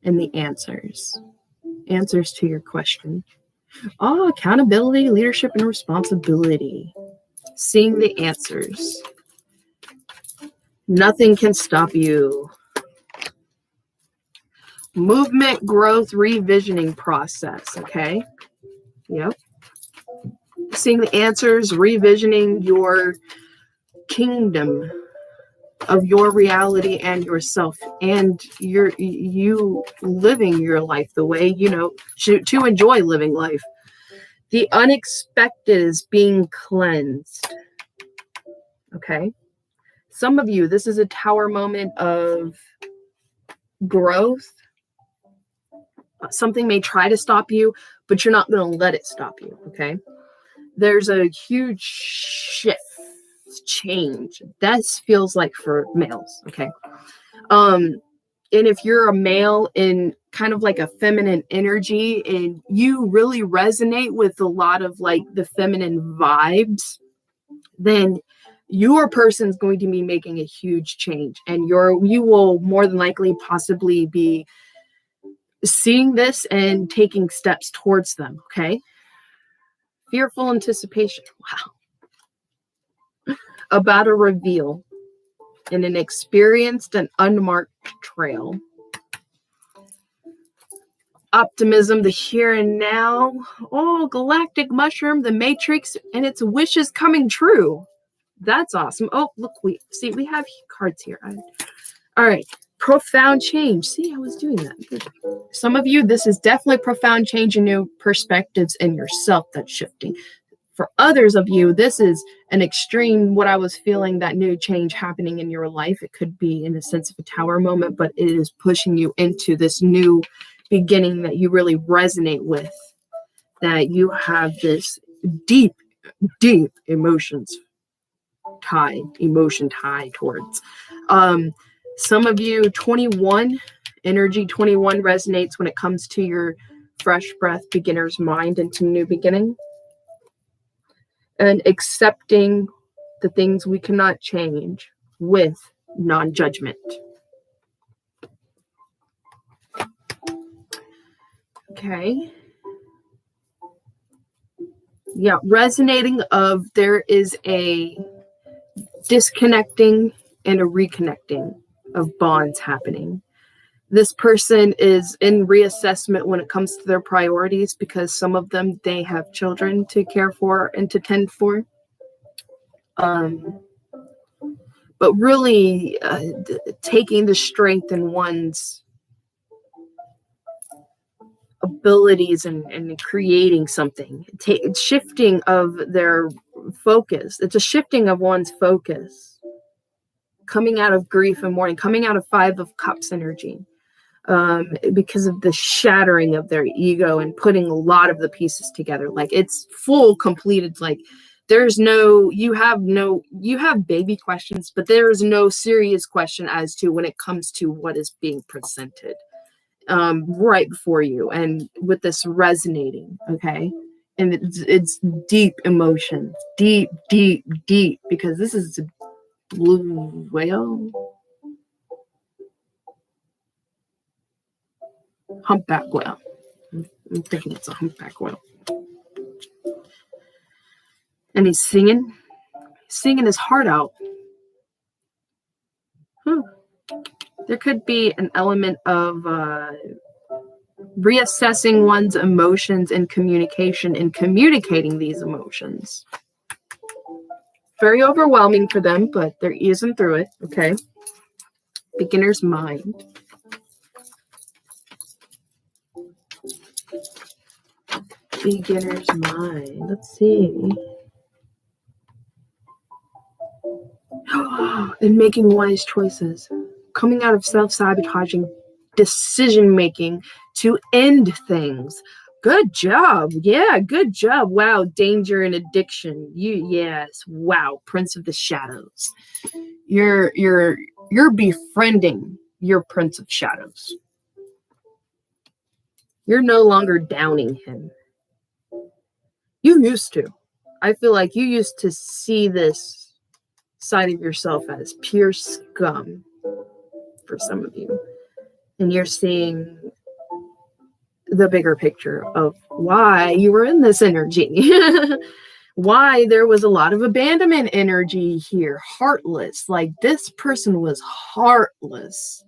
and the answers to your question. Accountability, leadership, and responsibility. Seeing the answers. Nothing can stop you. Movement, growth, revisioning process. Okay. Yep. Seeing the answers, revisioning your kingdom of your reality and yourself, and you living your life the way, to enjoy living life. The unexpected is being cleansed. Okay. Some of you, this is a tower moment of growth. Something may try to stop you, but you're not going to let it stop you. Okay. There's a huge shift, change. That feels like for males. Okay. And if you're a male in kind of like a feminine energy and you really resonate with a lot of like the feminine vibes, then your person's going to be making a huge change, and you will more than likely possibly be seeing this and taking steps towards them. Okay. Fearful anticipation. Wow. About a reveal in an experienced and unmarked trail. Optimism, the here and now. Galactic mushroom, the matrix, and its wishes coming true. That's awesome. Oh, look, we have cards here. All right. Profound change. See, I was doing that. Good. Some of you, this is definitely profound change in new perspectives in yourself that's shifting. For others of you, this is an extreme, what I was feeling, that new change happening in your life. It could be in a sense of a tower moment, but it is pushing you into this new beginning that you really resonate with, that you have this deep, deep emotion tie towards. Some of you, 21, energy 21 resonates when it comes to your fresh breath, beginner's mind into new beginning. And accepting the things we cannot change with non-judgment. Okay. Yeah, resonating of there is a disconnecting and a reconnecting of bonds happening. This person is in reassessment when it comes to their priorities, because some of them, they have children to care for and to tend for. But really taking the strength in one's abilities and creating something, shifting of their focus. It's a shifting of one's focus, coming out of grief and mourning, coming out of 5 of Cups energy, because of the shattering of their ego and putting a lot of the pieces together. Like it's full completed. Like there's no, you have baby questions, but there is no serious question as to when it comes to what is being presented right before you, and with this resonating. Okay. And it's deep emotion, deep, because this is a blue whale, humpback whale. I'm thinking it's a humpback whale. And he's singing his heart out. There could be an element of reassessing one's emotions and communication and communicating these emotions. very overwhelming for them, but they're easing through it. Okay. Beginner's mind. Beginner's mind. Let's see. And making wise choices. Coming out of self-sabotaging decision making to end things. Good job. Yeah, good job. Wow, danger and addiction. Yes. Wow, Prince of the Shadows. You're befriending your Prince of Shadows. You're no longer downing him. You used to. I feel like you used to see this side of yourself as pure scum for some of you. And you're seeing the bigger picture of why you were in this energy. Why there was a lot of abandonment energy here. Heartless. Like this person was heartless.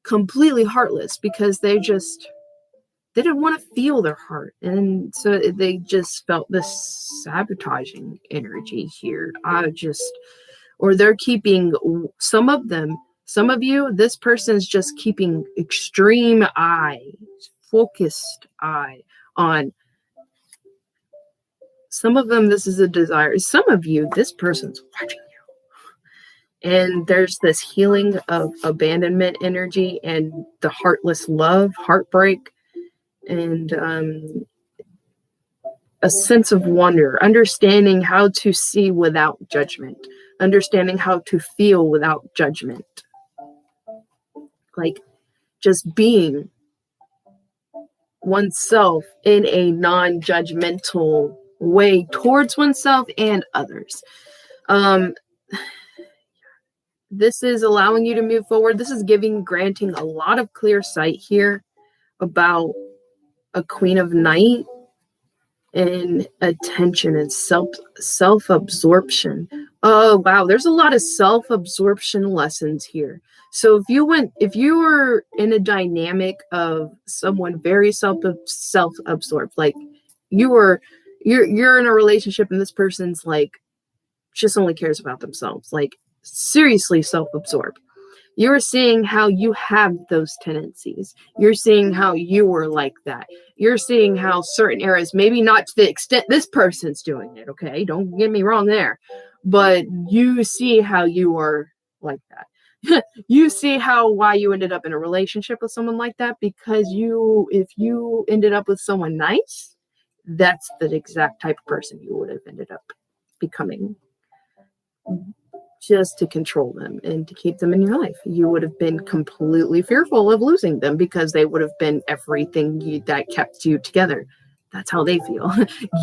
Completely heartless because they didn't want to feel their heart. And so they just felt this sabotaging energy here. Or they're keeping some of you, this person's just keeping extreme focused eye on. Some of them, this is a desire. Some of you, this person's watching you. And there's this healing of abandonment energy and the heartless love, heartbreak, and a sense of wonder, understanding how to see without judgment, understanding how to feel without judgment. Like just being oneself in a non-judgmental way towards oneself and others. This is allowing you to move forward. This is granting a lot of clear sight here about a Queen of Night and attention and self-absorption. Oh, wow. There's a lot of self-absorption lessons here. So if you were in a dynamic of someone very self-absorbed, like you're in a relationship and this person's like just only cares about themselves, like seriously self-absorbed. You're seeing how you have those tendencies. You're seeing how you were like that. You're seeing how certain areas, maybe not to the extent this person's doing it, okay? Don't get me wrong there. But you see how you are like that. You see why you ended up in a relationship with someone like that, because if you ended up with someone nice, that's the exact type of person you would have ended up becoming. Just to control them and to keep them in your life. You would have been completely fearful of losing them because they would have been everything that kept you together. That's how they feel.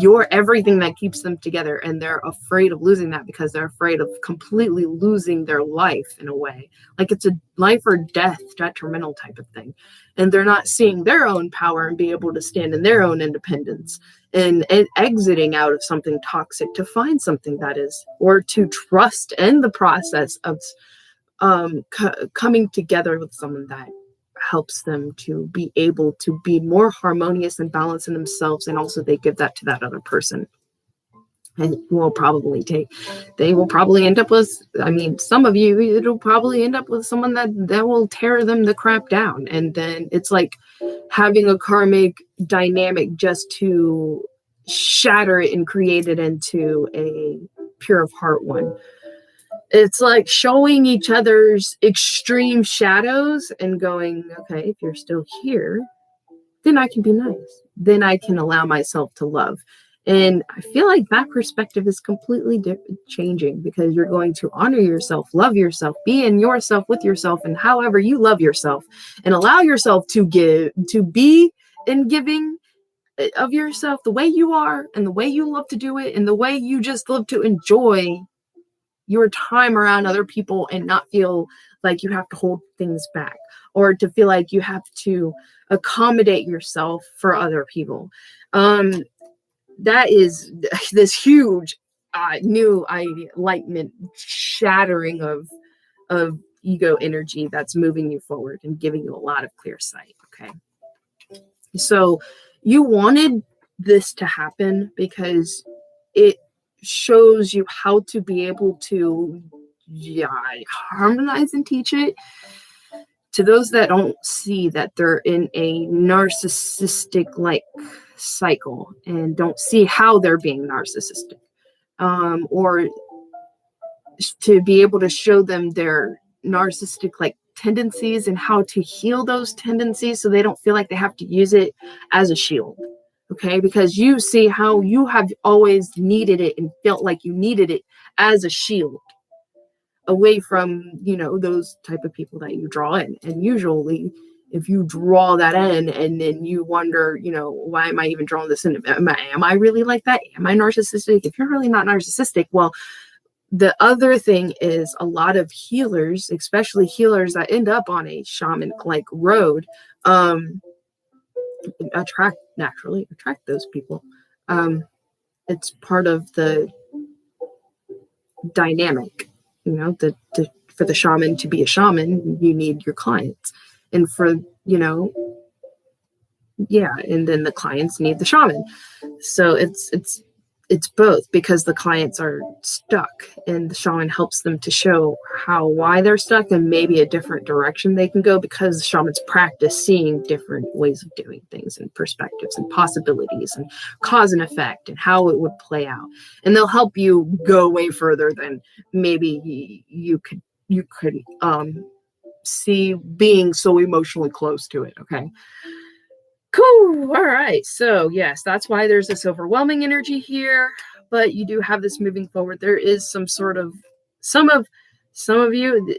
You're everything that keeps them together, and they're afraid of losing that because they're afraid of completely losing their life in a way. Like it's a life or death detrimental type of thing. And they're not seeing their own power and be able to stand in their own independence and exiting out of something toxic to find something that is, or to trust in the process of coming together with someone that helps them to be able to be more harmonious and balanced in themselves, and also they give that to that other person. And they will probably end up with, some of you, it'll probably end up with someone that will tear them the crap down. And then it's like having a karmic dynamic just to shatter it and create it into a pure of heart one. It's like showing each other's extreme shadows and going, okay, if you're still here, then I can be nice. Then I can allow myself to love. And I feel like that perspective is completely changing, because you're going to honor yourself, love yourself, be in yourself with yourself, and however you love yourself, and allow yourself to be in giving of yourself the way you are, and the way you love to do it, and the way you just love to enjoy your time around other people and not feel like you have to hold things back, or to feel like you have to accommodate yourself for other people. That is this huge new enlightenment shattering of ego energy that's moving you forward and giving you a lot of clear sight. Okay. So you wanted this to happen because it shows you how to be able to harmonize and teach it to those that don't see that they're in a narcissistic like cycle and don't see how they're being narcissistic, or to be able to show them their narcissistic like tendencies and how to heal those tendencies so they don't feel like they have to use it as a shield. Okay, because you see how you have always needed it and felt like you needed it as a shield away from, those type of people that you draw in. And usually if you draw that in and then you wonder, why am I even drawing this in? Am I really like that? Am I narcissistic? If you're really not narcissistic, well, the other thing is a lot of healers, especially healers that end up on a shaman like road, naturally attract those people. It's part of the dynamic, for the shaman to be a shaman, you need your clients, and for, and then the clients need the shaman. So it's both, because the clients are stuck and the shaman helps them to show why they're stuck and maybe a different direction they can go, because the shamans practice seeing different ways of doing things and perspectives and possibilities and cause and effect and how it would play out. And they'll help you go way further than maybe you could see being so emotionally close to it. Okay. Cool. All right. So yes, that's why there's this overwhelming energy here, but you do have this moving forward. There is some of you,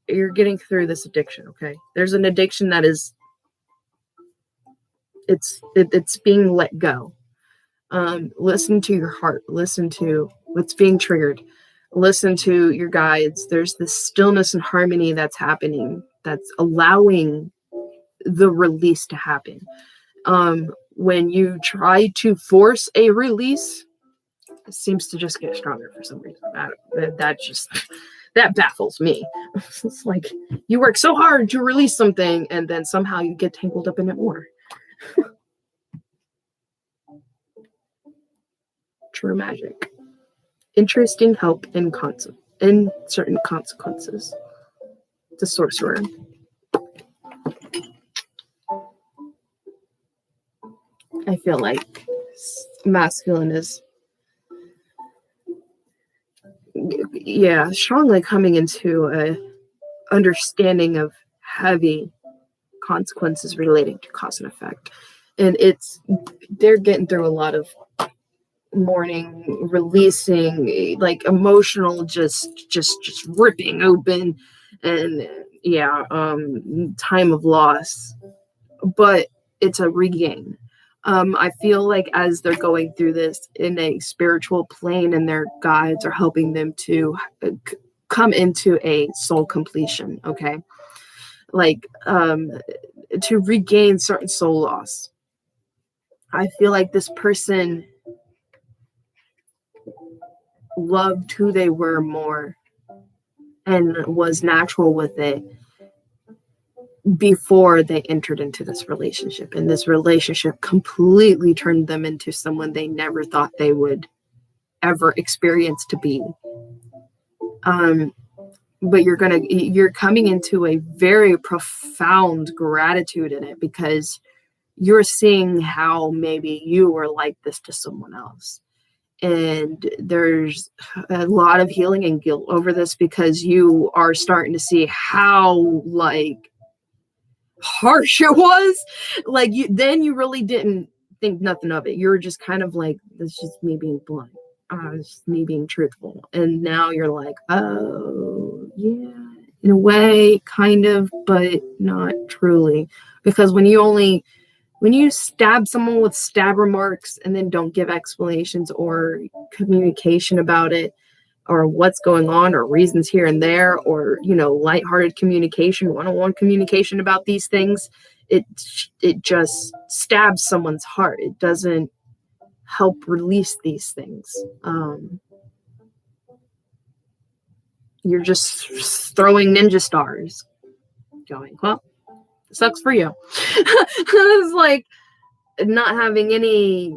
you're getting through this addiction. Okay. There's an addiction that is, it's being let go. Listen to your heart, listen to what's being triggered, listen to your guides. There's this stillness and harmony that's happening, that's allowing the release to happen. When you try to force a release, it seems to just get stronger for some reason. That baffles me. It's like you work so hard to release something and then somehow you get tangled up in it more. True magic. Interesting help in certain consequences. The sorcerer. I feel like masculine is, strongly coming into a understanding of heavy consequences relating to cause and effect. And they're getting through a lot of mourning, releasing, like emotional, just ripping open, and time of loss. But it's a regain. I feel like as they're going through this in a spiritual plane, and their guides are helping them to come into a soul completion, okay? Like, to regain certain soul loss. I feel like this person loved who they were more and was natural with it before they entered into this relationship, and this relationship completely turned them into someone they never thought they would ever experience to be. But you're coming into a very profound gratitude in it, because you're seeing how maybe you were like this to someone else. And there's a lot of healing and guilt over this, because you are starting to see how harsh it was. Like, you really didn't think nothing of it. You were just kind of like, this is just me being blunt. It's me being truthful. And now you're like, oh yeah, in a way, kind of, but not truly. Because when you stab someone with stab remarks and then don't give explanations or communication about it, or what's going on, or reasons here and there, or, lighthearted communication, one-on-one communication about these things, it just stabs someone's heart. It doesn't help release these things. You're just throwing ninja stars, going, well, sucks for you. It's like not having any,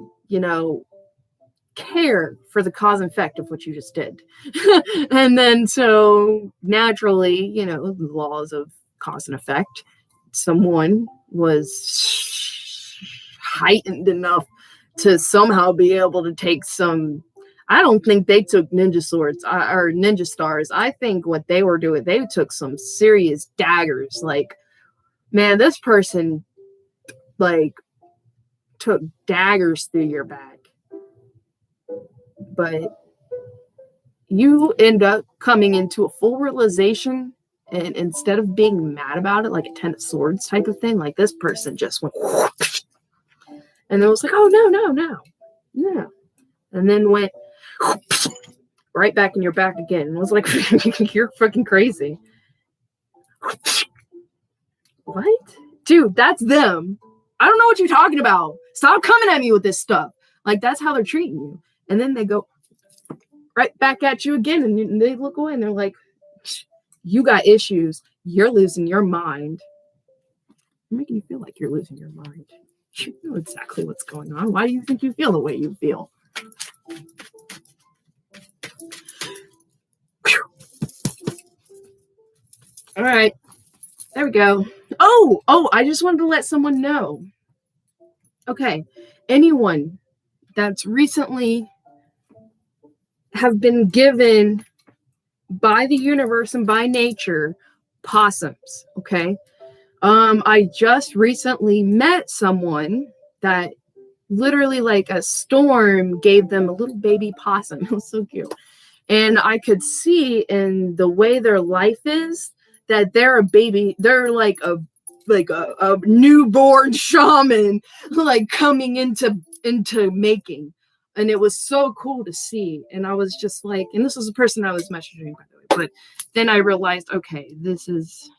care for the cause and effect of what you just did. And then so naturally, you know, the laws of cause and effect, someone was heightened enough to somehow be able to take some. I don't think they took ninja swords or ninja stars. I think what they were doing, they took some serious daggers. Like, man, this person like took daggers through your back. But you end up coming into a full realization, and instead of being mad about it, like a 10 of swords type of thing, like this person just went, and it was like, oh, no. And then went right back in your back again. And was like, you're fucking crazy. What? Dude, that's them. I don't know what you're talking about. Stop coming at me with this stuff. Like, that's how they're treating you. And then they go right back at you again, and they look away and they're like, you got issues. You're losing your mind. You're making you feel like you're losing your mind. You know exactly what's going on. Why do you think you feel the way you feel? All right. There we go. Oh, I just wanted to let someone know. Okay. Anyone that's recently have been given by the universe and by nature possums, okay? I just recently met someone that literally, like, a storm gave them a little baby possum. It was so cute. And I could see in the way their life is that they're a baby. They're like a newborn shaman, like coming into making. And it was so cool to see. And I was just like, and this was the person I was messaging, by the way. But then I realized, okay, this is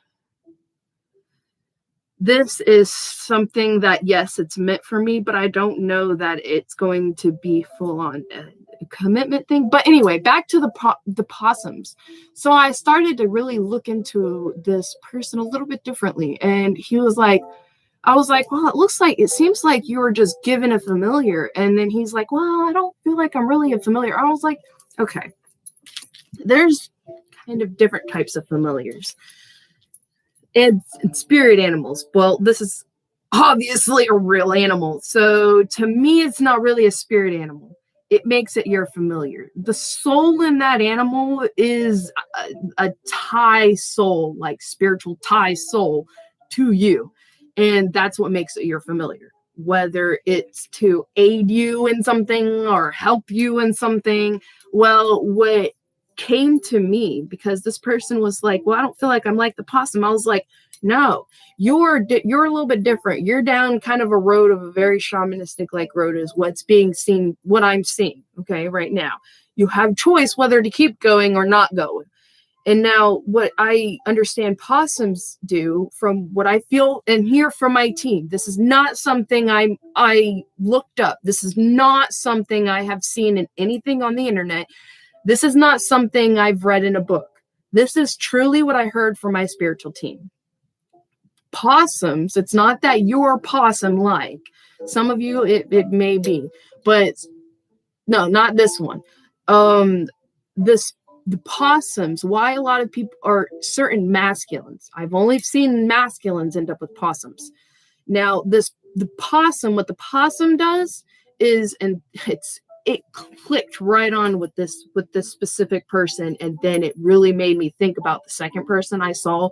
something that, yes, it's meant for me, but I don't know that it's going to be full on a commitment thing. But anyway, back to the possums. So I started to really look into this person a little bit differently. And he was like, I was like, well, it seems like you were just given a familiar. And then he's like, well, I don't feel like I'm really a familiar. I was like, okay, there's kind of different types of familiars. And spirit animals. Well, this is obviously a real animal. So to me, it's not really a spirit animal. It makes it your familiar. The soul in that animal is a tie soul, like spiritual tie soul to you. And that's what makes it your familiar. Whether it's to aid you in something or help you in something. Well, what came to me, because this person was like, well, I don't feel like I'm like the possum. I was like, no, you're a little bit different. You're down kind of a road of a very shamanistic like road is what's being seen, what I'm seeing. Okay. Right now you have choice whether to keep going or not going. And now what I understand possums do, from what I feel and hear from my team, this is not something I looked up. This is not something I have seen in anything on the internet. This is not something I've read in a book. This is truly what I heard from my spiritual team. Possums, it's not that you're possum-like. Some of you, it may be. But no, not this one. The possums, why a lot of people are certain masculines. I've only seen masculines end up with possums. Now, the possum, what the possum does is, and it clicked right on with this specific person, and then it really made me think about the second person I saw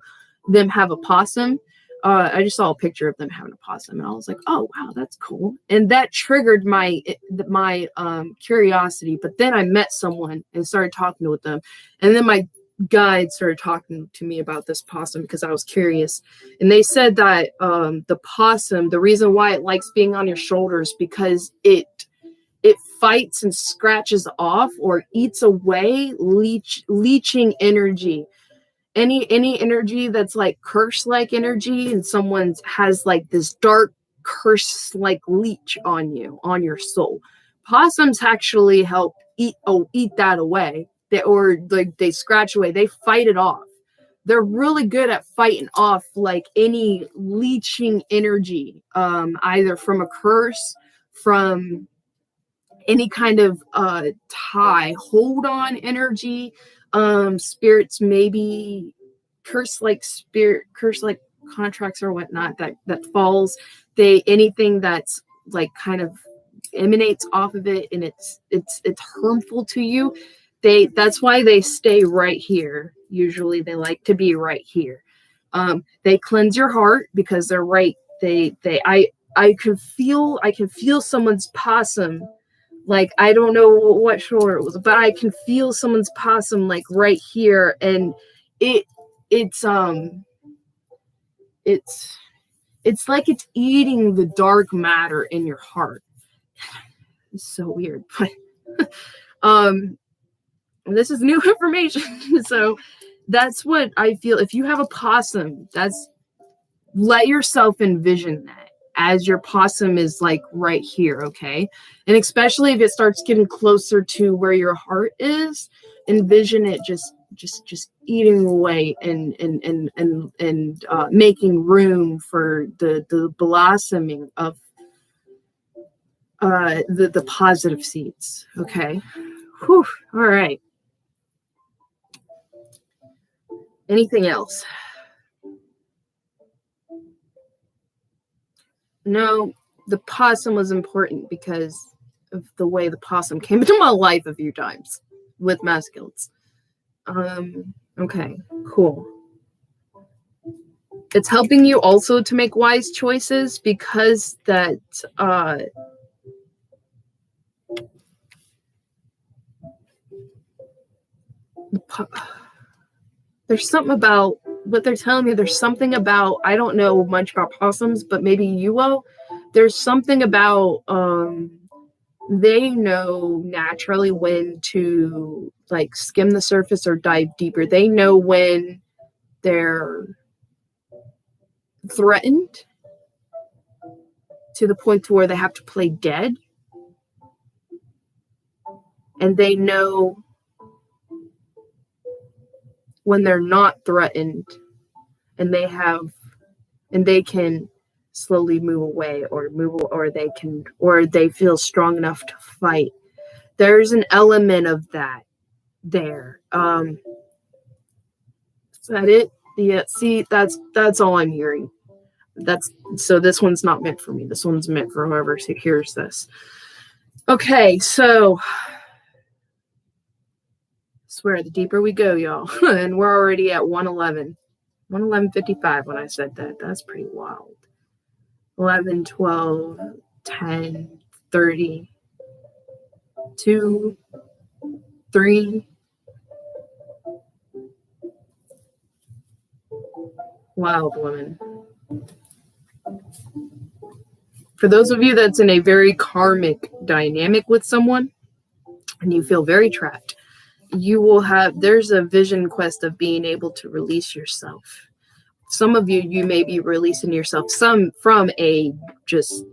them have a possum. I just saw a picture of them having a possum, and I was like, oh wow, that's cool. And that triggered my curiosity. But then I met someone and started talking with them, and then my guide started talking to me about this possum because I was curious. And they said that the possum, the reason why it likes being on your shoulders, because it fights and scratches off or eats away leeching energy. Any energy that's like curse-like energy, and someone's has like this dark curse-like leech on you, on your soul. Possums actually help eat that away. They scratch away. They fight it off. They're really good at fighting off like any leeching energy, either from a curse, from any kind of tie, hold on energy. Spirits maybe curse like contracts or whatnot that falls. Anything that's like kind of emanates off of it and it's harmful to you, that's why they stay right here. Usually they like to be right here. They cleanse your heart because they're right. I can feel someone's possum. Like, I don't know what shore it was, but I can feel someone's possum like right here, and it's like it's eating the dark matter in your heart. It's so weird, but this is new information. So that's what I feel. If you have a possum, let yourself envision that as your possum is like right here, okay? And especially if it starts getting closer to where your heart is, envision it just eating away and making room for the blossoming of the positive seeds. Okay. Whew. All right. Anything else? No, the possum was important because of the way the possum came into my life a few times with masculines. Okay, cool. It's helping you also to make wise choices because that there's something about what they're telling me. There's something about, I don't know much about possums, but maybe you will. There's something about they know naturally when to like skim the surface or dive deeper. They know when they're threatened to the point to where they have to play dead, and they know when they're not threatened, and they can slowly move away or they feel strong enough to fight. There's an element of that there. Is that it? Yeah, see, that's all I'm hearing. So this one's not meant for me. This one's meant for whoever hears this. Okay, so I swear the deeper we go, y'all, and we're already at 111:55 when I said that. That's pretty wild. 11, 12, 10, 30, 2, 3. Wild woman. For those of you that's in a very karmic dynamic with someone and you feel very trapped, there's a vision quest of being able to release yourself. Some of you may be releasing yourself from a just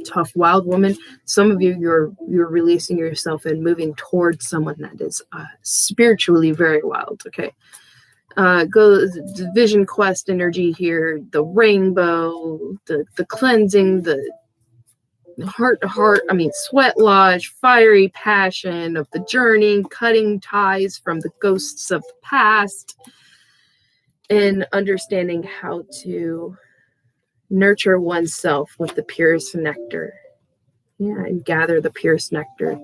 tough wild woman. Some of you, you're releasing yourself and moving towards someone that is spiritually very wild. Okay. Go the vision quest energy here, the rainbow, the cleansing, the heart to heart, sweat lodge, fiery passion of the journey, cutting ties from the ghosts of the past, and understanding how to nurture oneself with the purest nectar. Yeah, and gather the purest nectar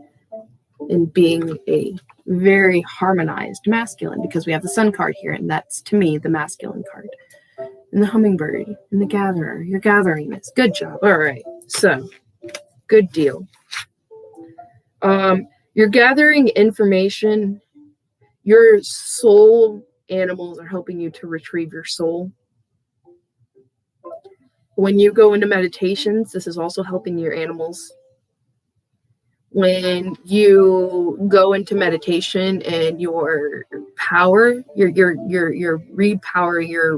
in being a very harmonized masculine, because we have the sun card here, and that's, to me, the masculine card. And the hummingbird and the gatherer. You're gathering this. Good job. All right. So, good deal. You're gathering information. Your soul animals are helping you to retrieve your soul. When you go into meditations, this is also helping your animals. When you go into meditation and your power, you're repowering,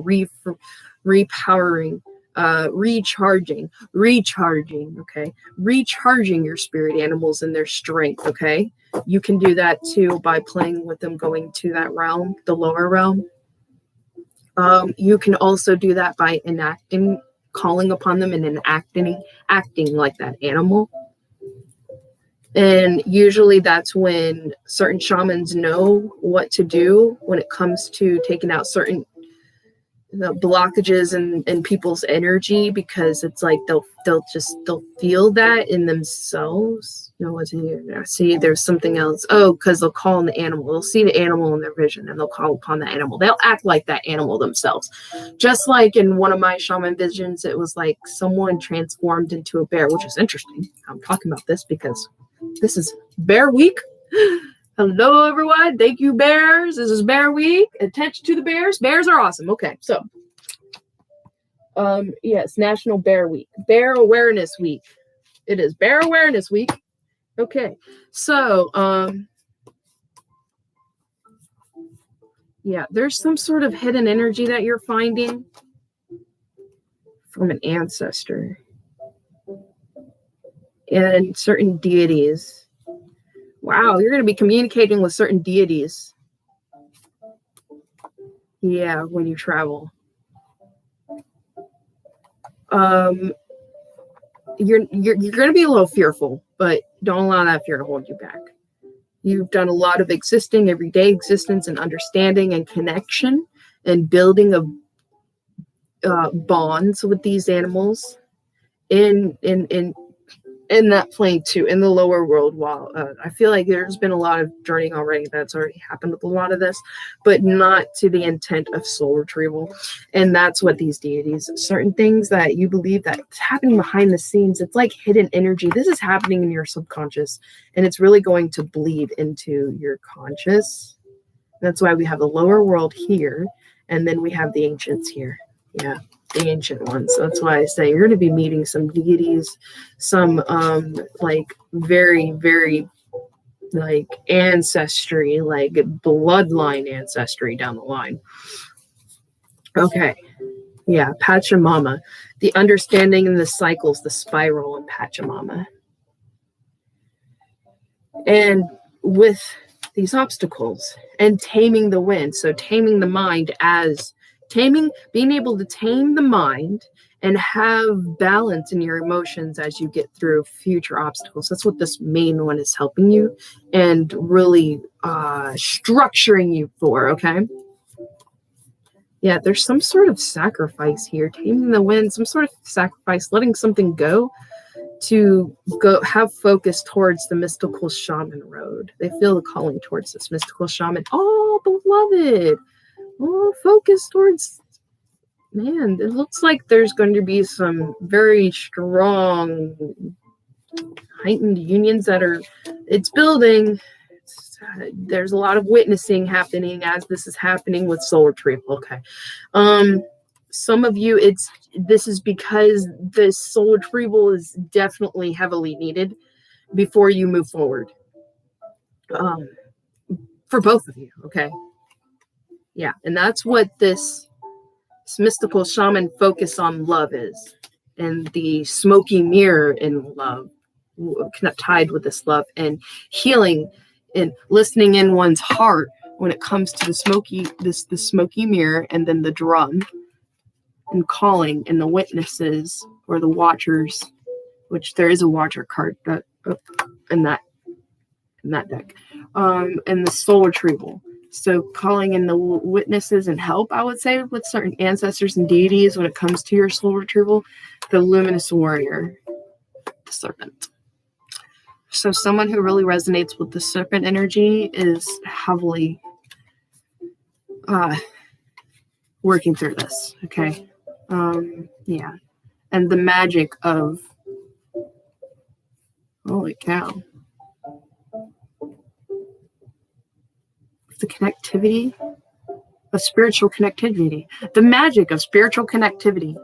recharging, okay? Recharging your spirit animals and their strength, okay? You can do that too by playing with them, going to that realm, the lower realm. You can also do that by calling upon them and acting like that animal. And usually that's when certain shamans know what to do when it comes to taking out certain blockages in people's energy, because it's like they'll feel that in themselves. You know what to do. See, there's something else. Oh, because they'll call on the animal. They'll see the animal in their vision and they'll call upon the animal. They'll act like that animal themselves. Just like in one of my shaman visions, it was like someone transformed into a bear, which is interesting. I'm talking about this because this is Bear Week. Hello, everyone. Thank you, bears. This is Bear Week. Attention to the bears. Bears are awesome. Okay, so, yes, National Bear Week. Bear Awareness Week. It is Bear Awareness Week. Okay, so, yeah, there's some sort of hidden energy that you're finding from an ancestor and certain deities. Wow, you're going to be communicating with certain deities. Yeah, when you travel. You're going to be a little fearful, but don't allow that fear to hold you back. You've done a lot of existing, everyday existence and understanding and connection and building of bonds with these animals in that plane too, in the lower world. While I feel like there's been a lot of journeying already that's already happened with a lot of this, but not to the intent of soul retrieval. And that's what these deities, certain things that you believe that's happening behind the scenes, it's like hidden energy. This is happening in your subconscious and it's really going to bleed into your conscious. That's why we have the lower world here and then we have the ancients here. Yeah, the ancient ones. So that's why I say you're going to be meeting some deities, some like very, very like ancestry, like bloodline ancestry down the line. Okay. Yeah, Pachamama. The understanding and the cycles, the spiral in Pachamama. And with these obstacles and taming the wind. So taming the mind as being able to tame the mind and have balance in your emotions as you get through future obstacles. That's what this main one is helping you and really structuring you for, okay? Yeah, there's some sort of sacrifice here. Taming the wind, some sort of sacrifice, letting something go to go have focus towards the mystical shaman road. They feel the calling towards this mystical shaman. Oh, beloved. Oh, focus towards, man, it looks like there's going to be some very strong heightened unions that are, it's building. There's a lot of witnessing happening as this is happening with soul retrieval. Okay. Some of you, this is because this soul retrieval is definitely heavily needed before you move forward. For both of you, okay? Yeah, and that's what this mystical shaman focus on love is. And the smoky mirror in love, tied with this love and healing and listening in one's heart when it comes to the smoky mirror and then the drum and calling and the witnesses or the watchers, which there is a watcher card in that deck, and the soul retrieval. So calling in the witnesses and help, I would say, with certain ancestors and deities when it comes to your soul retrieval, the luminous warrior, the serpent. So someone who really resonates with the serpent energy is heavily working through this, okay? Yeah. And the magic of, holy cow, the connectivity of spiritual connectivity, the magic of spiritual connectivity,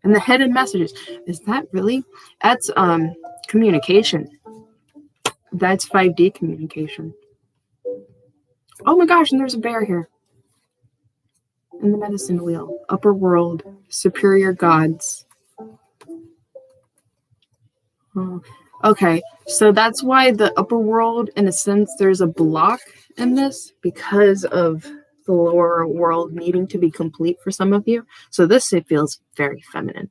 and the hidden messages. Is that really? That's communication. That's 5D communication. Oh my gosh, and there's a bear here. And the medicine wheel, upper world, superior gods. Oh. Okay, so that's why the upper world, in a sense, there's a block in this because of the lower world needing to be complete for some of you. So this, it feels very feminine.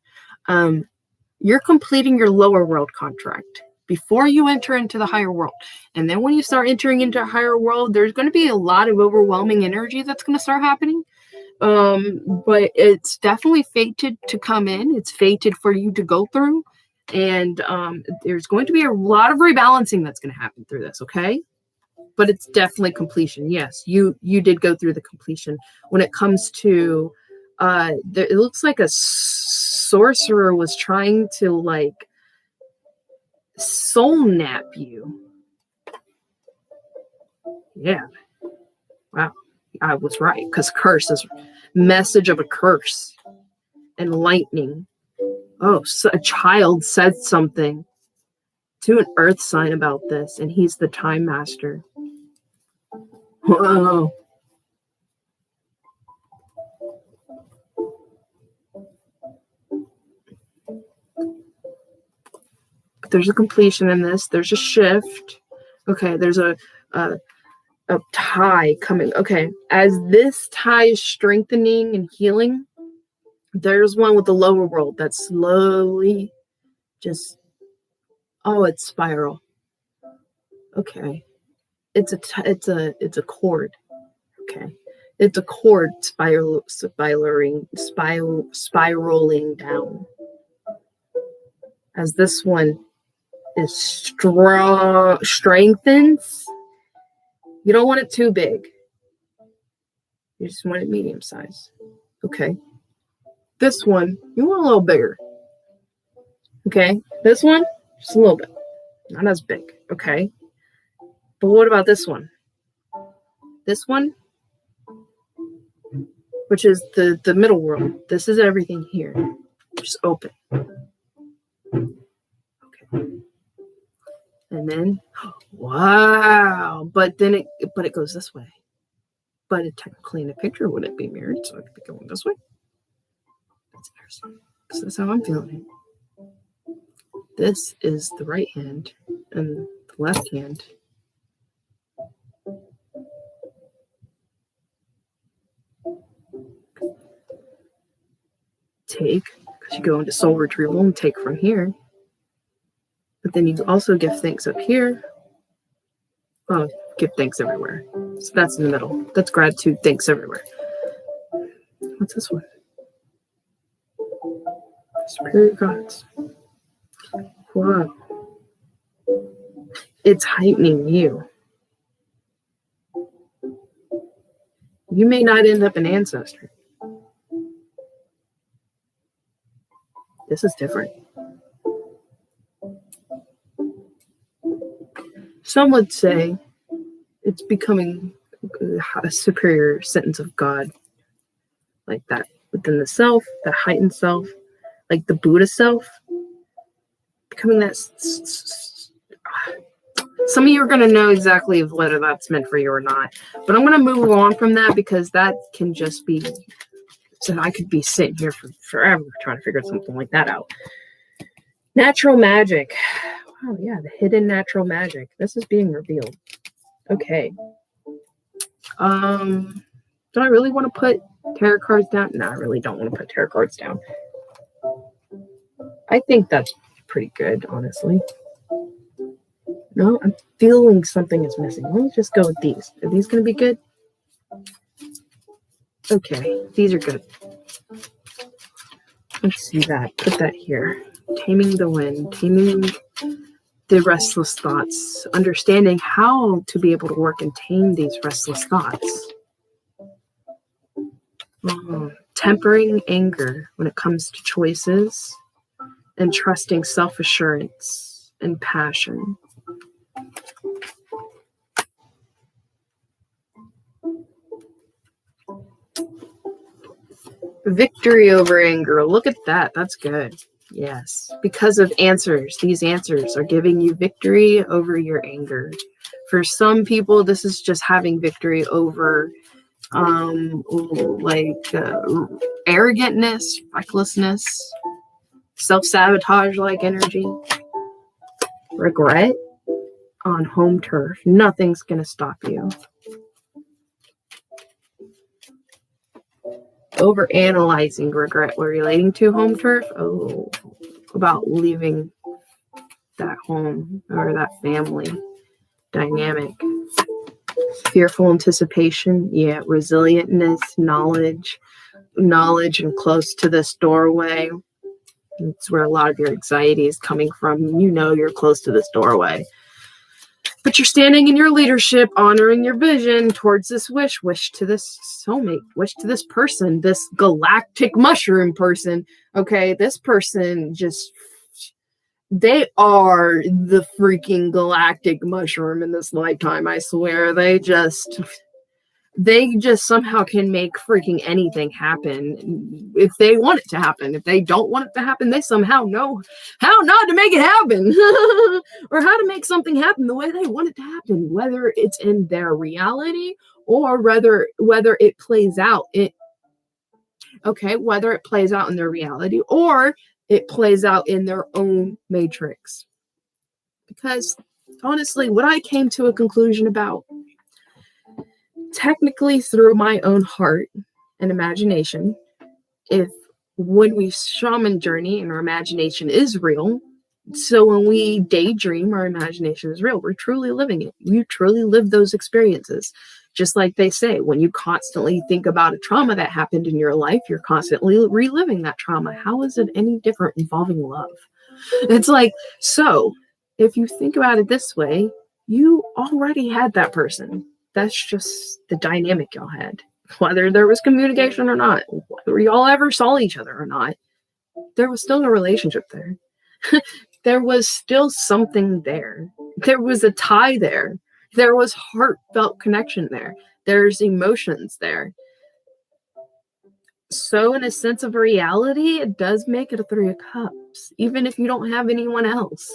You're completing your lower world contract before you enter into the higher world. And then when you start entering into a higher world, there's going to be a lot of overwhelming energy that's going to start happening. But it's definitely fated to come in. It's fated for you to go through. And there's going to be a lot of rebalancing that's going to happen through this, okay? But it's definitely completion. Yes, you did go through the completion. When it comes to, it looks like a sorcerer was trying to, like, soul nap you. Yeah. Wow. I was right, because curse is message of a curse and lightning. Oh, so a child said something to an earth sign about this, and he's the time master. Whoa. There's a completion in this. There's a shift. Okay, there's a tie coming. Okay, as this tie is strengthening and healing, there's one with the lower world that's slowly just, it's spiral. Okay, it's a cord. Okay, it's a cord spiraling down. As this one is strengthens. You don't want it too big. You just want it medium size. Okay. This one, you want a little bigger. Okay. This one, just a little bit. Not as big. Okay. But what about this one? This one, which is the middle world. This is everything here. Just open. Okay. And then, wow. But it goes this way. But technically in a picture, would it be mirrored? So it could be going this way. That's interesting. So that's how I'm feeling it. This is the right hand and the left hand. Take, because you go into soul retrieval and take from here. But then you also give thanks up here. Oh, give thanks everywhere. So that's in the middle. That's gratitude, thanks everywhere. What's this one? Superior gods. Wow. It's heightening you. You may not end up an ancestor. This is different. Some would say it's becoming a superior sentence of God, like that within the self, the heightened self, like the Buddha self, becoming that. Some of you are going to know exactly whether that's meant for you or not, but I'm going to move on from that because that can just be. So I could be sitting here for forever trying to figure something like that out. Natural magic. Oh yeah, the hidden natural magic. This is being revealed. Okay. Do I really want to put tarot cards down? No, I really don't want to put tarot cards down. I think that's pretty good, honestly. No, I'm feeling something is missing. Let me just go with these. Are these going to be good? Okay, these are good. Let's see that. Put that here. Taming the wind. Taming the restless thoughts. Understanding how to be able to work and tame these restless thoughts. Tempering anger when it comes to choices. And trusting self-assurance and passion. Victory over anger. Look at that. That's good. Yes. Because of answers. These answers are giving you victory over your anger. For some people, this is just having victory over arrogantness, recklessness, self-sabotage like energy, regret on home turf. Nothing's going to stop you. Over analyzing regret relating to home turf. Oh, about leaving that home or that family dynamic. Fearful anticipation, yeah. Resilientness, knowledge and close to this doorway. It's where a lot of your anxiety is coming from. You know you're close to this doorway. But you're standing in your leadership, honoring your vision towards this wish to this soulmate, wish to this person, this galactic mushroom person. Okay, this person they are the freaking galactic mushroom in this lifetime, I swear. They just somehow can make freaking anything happen if they want it to happen. If they don't want it to happen, they somehow know how not to make it happen or how to make something happen the way they want it to happen, whether it's in their reality or whether it plays out. Whether it plays out in their reality or it plays out in their own matrix. Because honestly, what I came to a conclusion about, technically through my own heart and imagination, when we shaman journey and our imagination is real, so when we daydream, our imagination is real. We're truly living it. You truly live those experiences. Just like they say, when you constantly think about a trauma that happened in your life, you're constantly reliving that trauma. How is it any different involving love? It's like, so if you think about it this way, you already had that person. That's just the dynamic y'all had. Whether there was communication or not, whether y'all ever saw each other or not, there was still a relationship there. There was still something there. There was a tie there. There was heartfelt connection there. There's emotions there. So in a sense of reality, it does make it a Three of Cups, even if you don't have anyone else.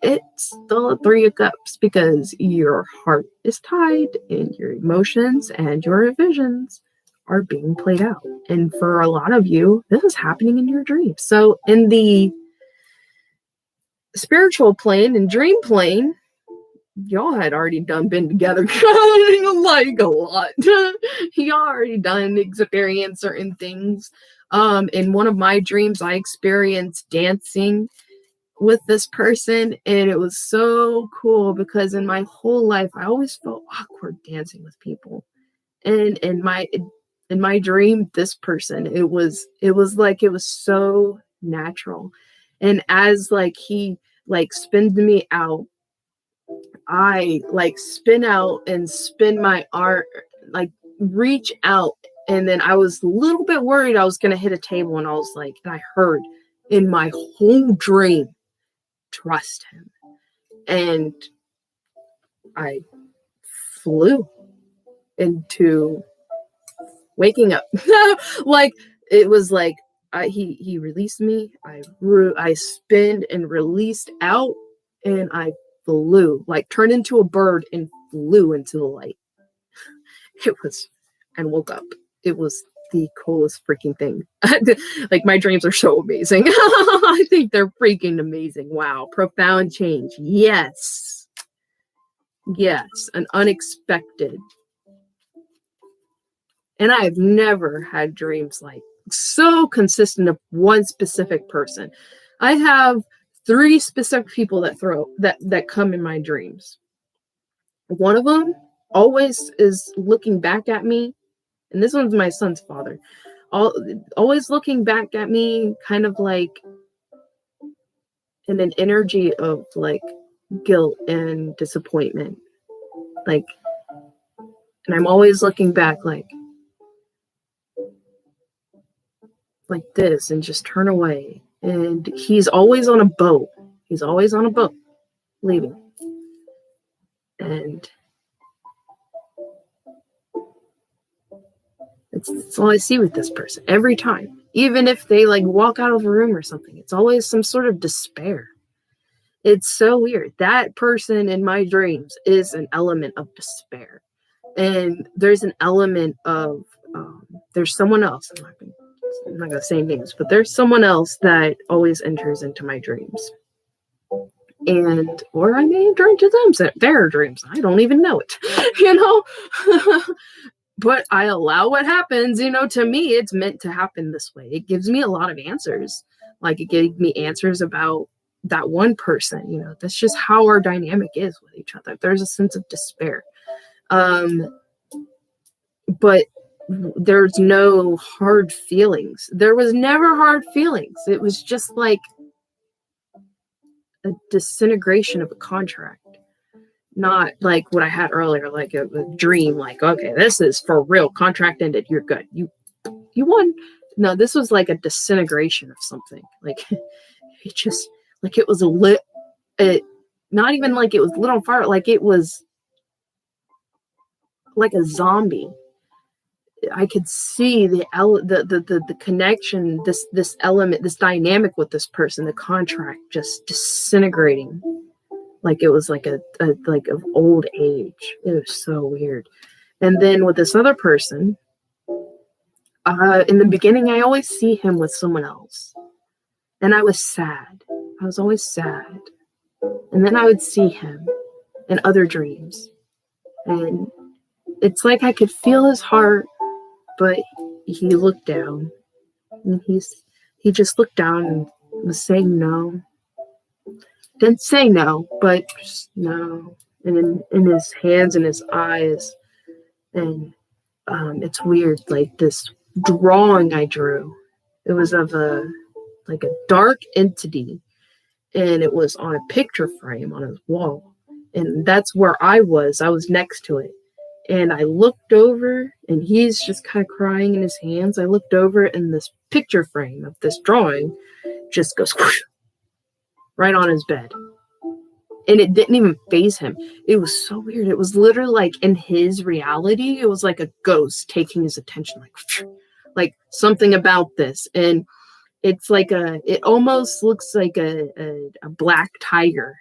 It's still a Three of Cups because your heart is tied and your emotions and your visions are being played out. And for a lot of you, this is happening in your dreams. So in the spiritual plane and dream plane, y'all had already been together like a lot. Y'all already done experienced certain things. In one of my dreams, I experienced dancing with this person, and it was so cool because in my whole life I always felt awkward dancing with people, and in my dream, this person, it was so natural. And as he spinned me out, I spin out and spin my arm, reach out, and then I was a little bit worried I was gonna hit a table, and and I heard in my whole dream, trust him. And I flew into waking up. It was he released me. I spinned and released out, and I flew, turned into a bird and flew into the light. And woke up. It was the coolest freaking thing. My dreams are so amazing. I think they're freaking amazing. Wow. Profound change. Yes, an unexpected. And I've never had dreams so consistent of one specific person. I have 3 specific people that come in my dreams. One of them always is looking back at me, and this one's my son's father. Always looking back at me, kind of in an energy of guilt and disappointment. And I'm always looking back like this and just turn away. And he's always on a boat. Leaving. And it's all I see with this person every time. Even if they walk out of a room or something, it's always some sort of despair. It's so weird. That person in my dreams is an element of despair. And there's an element of, there's someone else. I'm not going to say names, but there's someone else that always enters into my dreams. Or I may enter into their dreams. I don't even know it, But I allow what happens, to me, it's meant to happen this way. It gives me a lot of answers. Like, it gave me answers about that one person. You know, that's just how our dynamic is with each other. There's a sense of despair. But there's no hard feelings. There was never hard feelings. It was just like a disintegration of a contract. Not like what I had earlier, like a dream, like, okay, this is for real. Contract ended. You're good. You won. No, this was like a disintegration of something. Like, it just, like, it was not even like it was lit on fire. Like, it was like a zombie. I could see the connection, this element, this dynamic with this person, the contract just disintegrating. Like, it was like a like of old age. It was so weird. And then with this other person, in the beginning, I always see him with someone else. And I was sad. I was always sad. And then I would see him in other dreams. And it's like I could feel his heart, but he looked down. And he just looked down and was saying no. Didn't say no, but just no. And in his hands and his eyes. And it's weird, like this drawing I drew. It was of a dark entity, and it was on a picture frame on his wall. And that's where I was. I was next to it. And I looked over, and he's just kind of crying in his hands. I looked over, and this picture frame of this drawing just goes whoosh, right on his bed. And it didn't even faze him. It was so weird. It was literally like in his reality, it was like a ghost taking his attention, like something about this. And it's like it almost looks like a black tiger,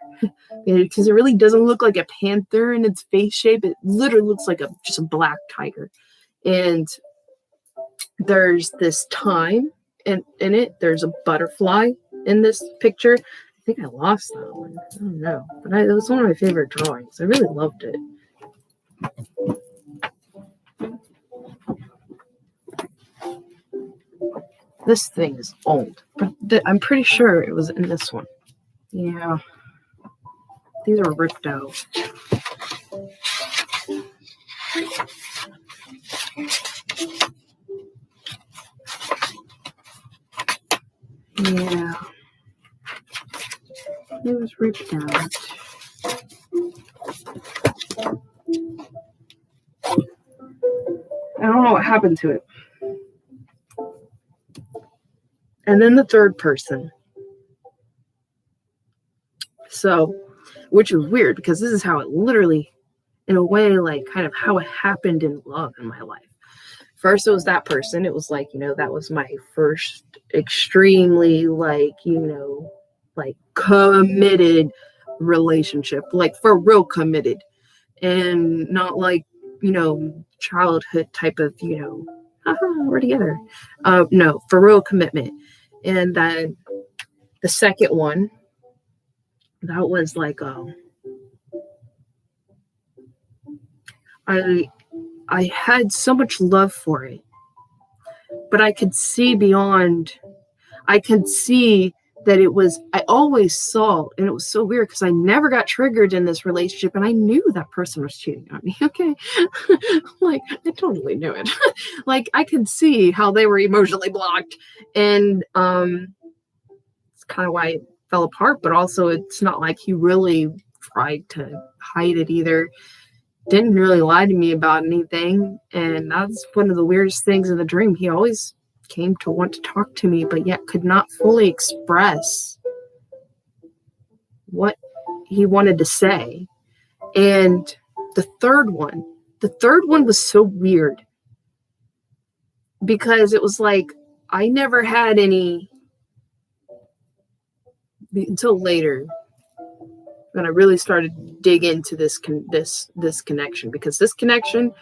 because it really doesn't look like a panther in its face shape. It literally looks like just a black tiger. And there's this time in it. There's a butterfly in this picture. I think I lost that one. I don't know. But it was one of my favorite drawings. I really loved it. This thing is old, but I'm pretty sure it was in this one. Yeah. These are ripped out. Yeah. It was ripped out. I don't know what happened to it. And then the third person. So, which was weird, because this is how it literally, in a way, like kind of how it happened in love in my life. First, it was that person. It was like, that was my first extremely, like committed relationship, like for real committed, and not like, childhood type of, we're together. No, for real commitment. And then the second one, that was like, I had so much love for it, but I could see beyond. I could see that I always saw, and it was so weird because I never got triggered in this relationship, and I knew that person was cheating on me. Okay. Like, I totally knew it. Like, I could see how they were emotionally blocked, and it's kind of why it fell apart, but also it's not like he really tried to hide it either. Didn't really lie to me about anything, and that's one of the weirdest things in the dream. He always came to want to talk to me, but yet could not fully express what he wanted to say. And the third one was so weird, because it was like I never had any until later, when I really started to dig into this connection, because this connection,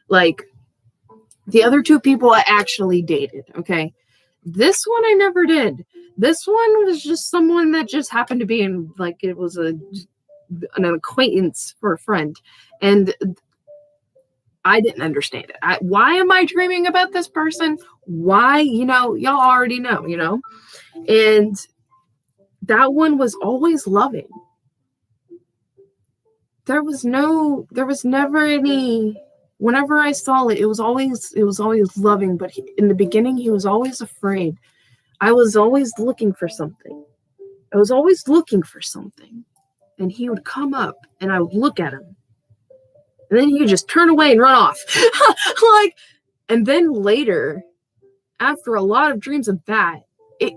like, the other two people I actually dated, okay? This one I never did. This one was just someone that just happened to be in, like, it was an acquaintance for a friend. And I didn't understand it. Why am I dreaming about this person? Why? Y'all already know, And that one was always loving. There was never any, whenever I saw it, it was always loving. But in the beginning, he was always afraid. I was always looking for something. And he would come up and I would look at him. And then he would just turn away and run off. And then later, after a lot of dreams of that, it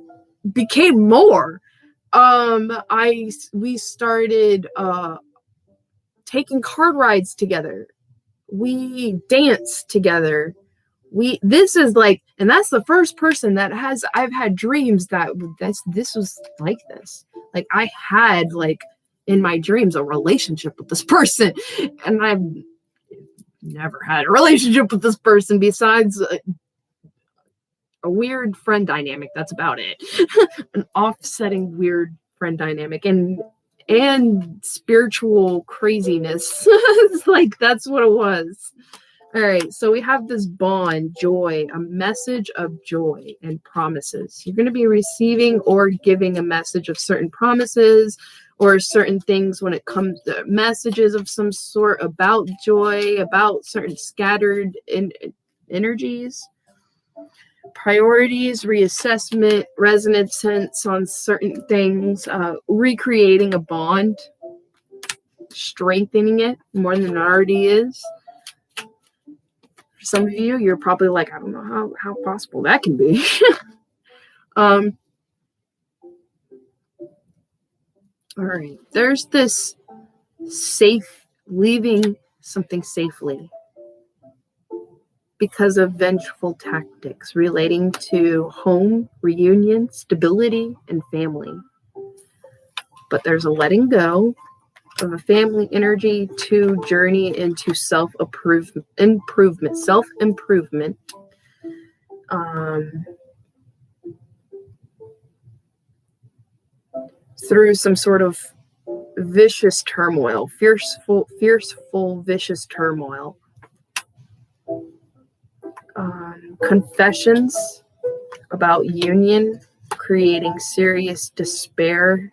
became more. We started taking card rides together. We danced together. This is like, and that's the first person that I've had dreams this was like this. Like I had like in my dreams a relationship with this person, and I've never had a relationship with this person besides a weird friend dynamic. That's about it. An offsetting weird friend dynamic and spiritual craziness. It's like that's what it was. All right, so we have this bond, joy, a message of joy and promises. You're going to be receiving or giving a message of certain promises or certain things when it comes to messages of some sort about joy, about certain scattered energies, priorities, reassessment, resonance on certain things, recreating a bond, strengthening it more than it already is. For some of you, you're probably like, I don't know how possible that can be. All right, there's this leaving something safely because of vengeful tactics relating to home, reunion, stability, and family. But there's a letting go of a family energy to journey into self-improvement, through some sort of vicious turmoil, fearful, vicious turmoil. Confessions about union, creating serious despair,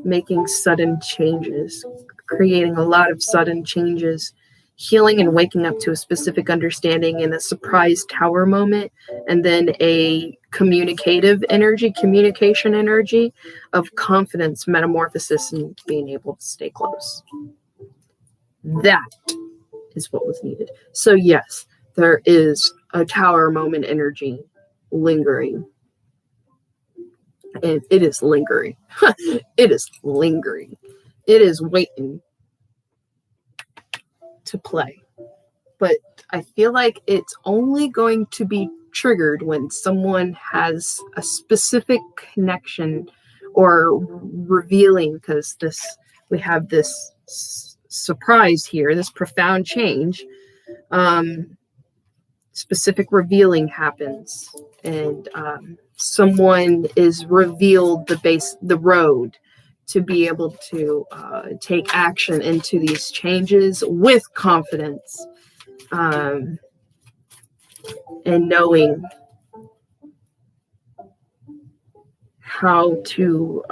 making sudden changes, creating a lot of sudden changes, healing and waking up to a specific understanding in a surprise tower moment, and then a communication energy of confidence, metamorphosis, and being able to stay close. That is what was needed. So yes, there is a tower moment energy lingering. And it is lingering. It is lingering. It is waiting to play. But I feel like it's only going to be triggered when someone has a specific connection or revealing, because we have this surprise here, this profound change. Specific revealing happens, and someone is revealed the road to be able to take action into these changes with confidence, and knowing how to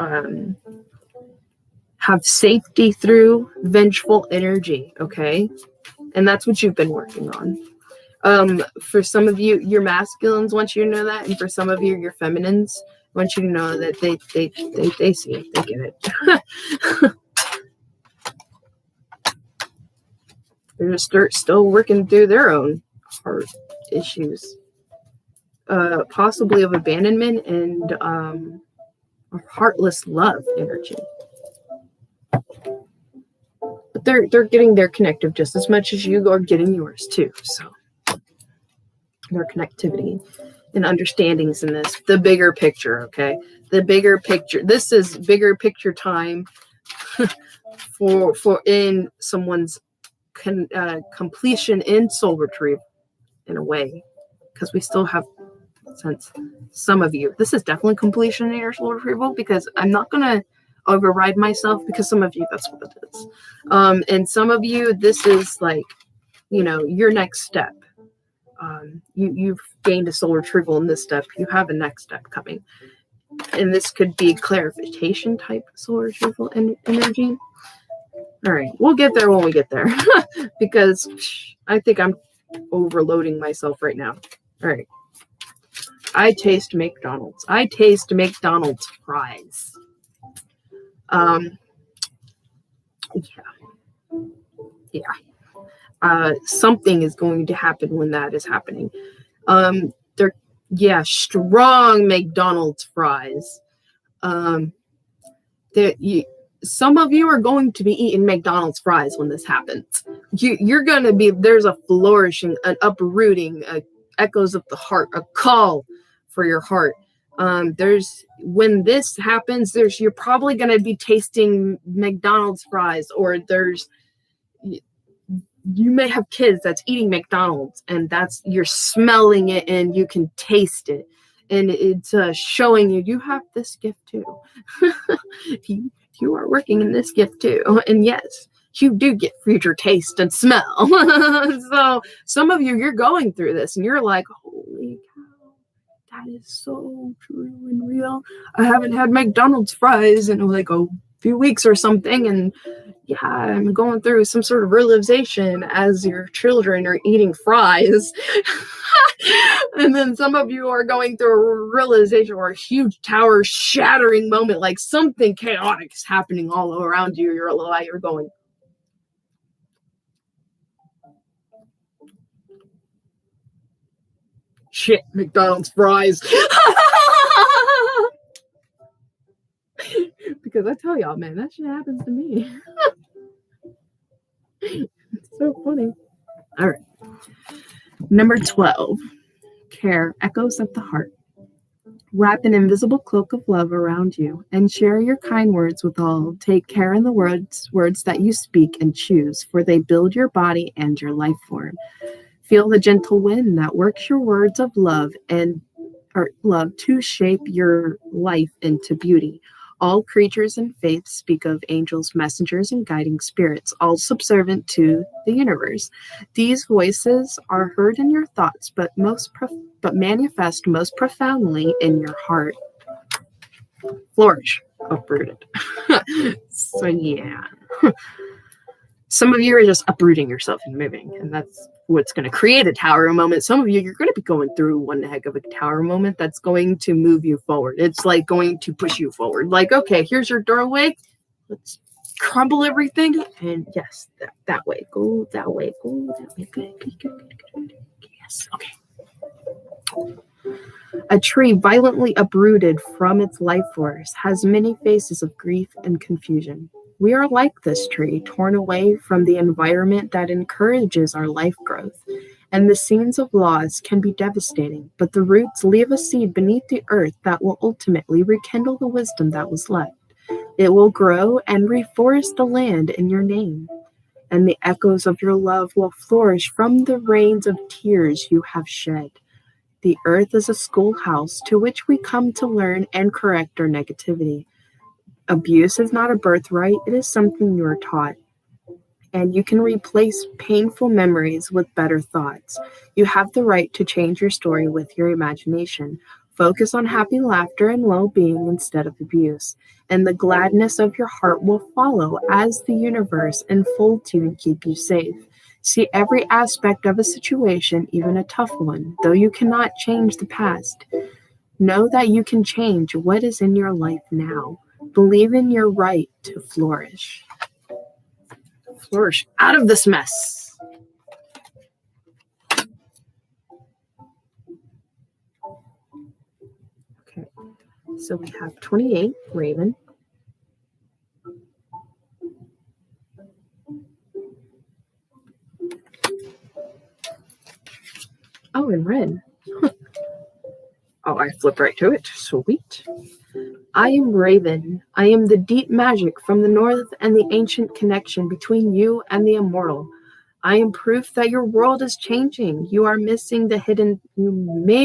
have safety through vengeful energy. Okay, and that's what you've been working on. For some of you, your masculines want you to know that, and for some of you, your feminines want you to know that they see it, they get it. They're just still working through their own heart issues, possibly of abandonment and heartless love energy. But they're getting their connective just as much as you are getting yours too. So their connectivity and understandings in this, the bigger picture, okay? The bigger picture. This is bigger picture time for in someone's completion in soul retrieval in a way, because we still have, since some of you, this is definitely completion in your soul retrieval, because I'm not going to override myself, because some of you, that's what it is. And some of you, this is like your next step. You've gained a soul retrieval in this step. You have a next step coming. And this could be clarification type soul retrieval energy. All right, we'll get there when we get there because I think I'm overloading myself right now. All right. I taste McDonald's. I taste McDonald's fries. Yeah. Something is going to happen when that is happening. Strong McDonald's fries. Some of you are going to be eating McDonald's fries when this happens. You're going to be, there's a flourishing, an uprooting, echoes of the heart, a call for your heart. When this happens, you're probably going to be tasting McDonald's fries, or you may have kids that's eating McDonald's, and you're smelling it and you can taste it. And it's showing you have this gift too. You are working in this gift too. And yes, you do get future taste and smell. So some of you're going through this and you're like, holy cow, that is so true and real. I haven't had McDonald's fries in like a few weeks or something. And yeah, I'm going through some sort of realization as your children are eating fries. And then some of you are going through a realization or a huge tower shattering moment, like something chaotic is happening all around you. You're going, shit, McDonald's fries. Because I tell y'all, man, that shit happens to me. It's so funny. All right. Number 12. Care, echoes of the heart. Wrap an invisible cloak of love around you and share your kind words with all. Take care in the words that you speak and choose, for they build your body and your life form. Feel the gentle wind that works your words of love to shape your life into beauty. All creatures in faith speak of angels, messengers, and guiding spirits, all subservient to the universe. These voices are heard in your thoughts, but manifest most profoundly in your heart. Flourish, uprooted. So yeah. Some of you are just uprooting yourself and moving, and that's what's going to create a tower moment. Some of you're going to be going through one heck of a tower moment that's going to move you forward. It's like going to push you forward. Like, okay, here's your doorway. Let's crumble everything. And yes, that way. Go that way. Go that way. Good. Yes, okay. A tree violently uprooted from its life force has many faces of grief and confusion. We are like this tree, torn away from the environment that encourages our life growth, and the scenes of loss can be devastating, but the roots leave a seed beneath the earth that will ultimately rekindle the wisdom that was left. It will grow and reforest the land in your name, and the echoes of your love will flourish from the rains of tears you have shed. The earth is a schoolhouse to which we come to learn and correct our negativity. Abuse is not a birthright, it is something you are taught. And you can replace painful memories with better thoughts. You have the right to change your story with your imagination. Focus on happy laughter and well-being instead of abuse. And the gladness of your heart will follow as the universe enfolds you and keep you safe. See every aspect of a situation, even a tough one, though you cannot change the past. Know that you can change what is in your life now. Believe in your right to flourish. Flourish out of this mess. Okay, so we have 28, Raven. Oh, and red. Oh, I flip right to it. Sweet. I am Raven. I am the deep magic from the north and the ancient connection between you and the immortal. I am proof that your world is changing. You may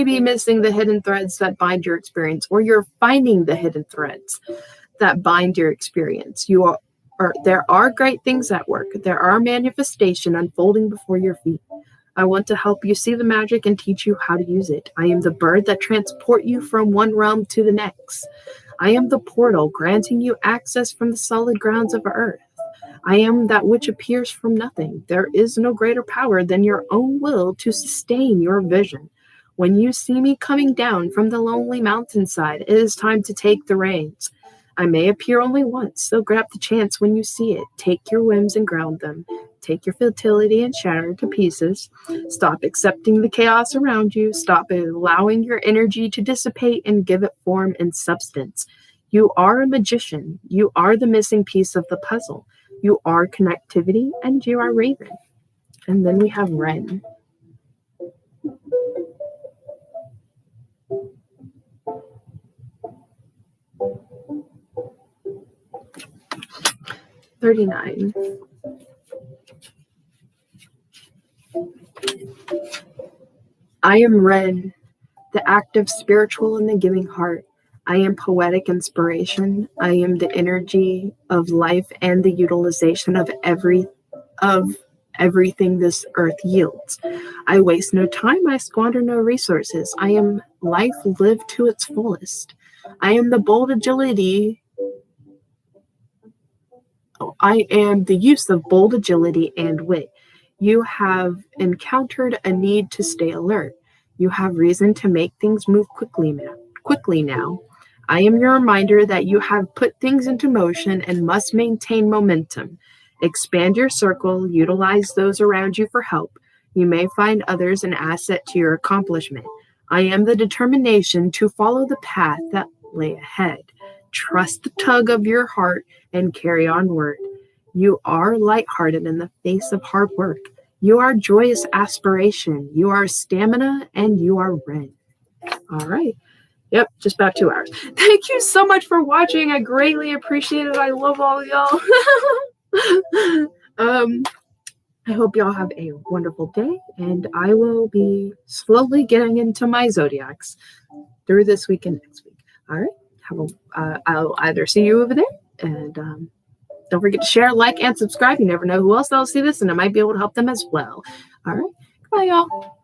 be missing the hidden threads that bind your experience, or you're finding the hidden threads that bind your experience. You there are great things at work. There are manifestation unfolding before your feet. I want to help you see the magic and teach you how to use it. I am the bird that transport you from one realm to the next. I am the portal granting you access from the solid grounds of earth. I am that which appears from nothing. There is no greater power than your own will to sustain your vision. When you see me coming down from the lonely mountainside, it is time to take the reins. I may appear only once, so grab the chance when you see it. Take your whims and ground them. Take your futility and shatter it to pieces. Stop accepting the chaos around you. Stop allowing your energy to dissipate and give it form and substance. You are a magician. You are the missing piece of the puzzle. You are connectivity, and you are Raven. And then we have Wren. $39. I am Wren, the active spiritual and the giving heart. I am poetic inspiration. I am the energy of life and the utilization of everything this earth yields. I waste no time. I squander no resources. I am life lived to its fullest. I am the bold agility. I am the use of bold agility and wit. You have encountered a need to stay alert. You have reason to make things move quickly now. I am your reminder that you have put things into motion and must maintain momentum. Expand your circle, utilize those around you for help. You may find others an asset to your accomplishment. I am the determination to follow the path that lay ahead. Trust the tug of your heart and carry onward. You are lighthearted in the face of hard work. You are joyous aspiration. You are stamina, and you are Wren. All right. Yep, just about 2 hours. Thank you so much for watching. I greatly appreciate it. I love all of y'all. I hope y'all have a wonderful day, and I will be slowly getting into my zodiacs through this week and next week. All right. I'll either see you over there, and don't forget to share, like, and subscribe. You never know who else will see this, and I might be able to help them as well. All right. Bye, y'all.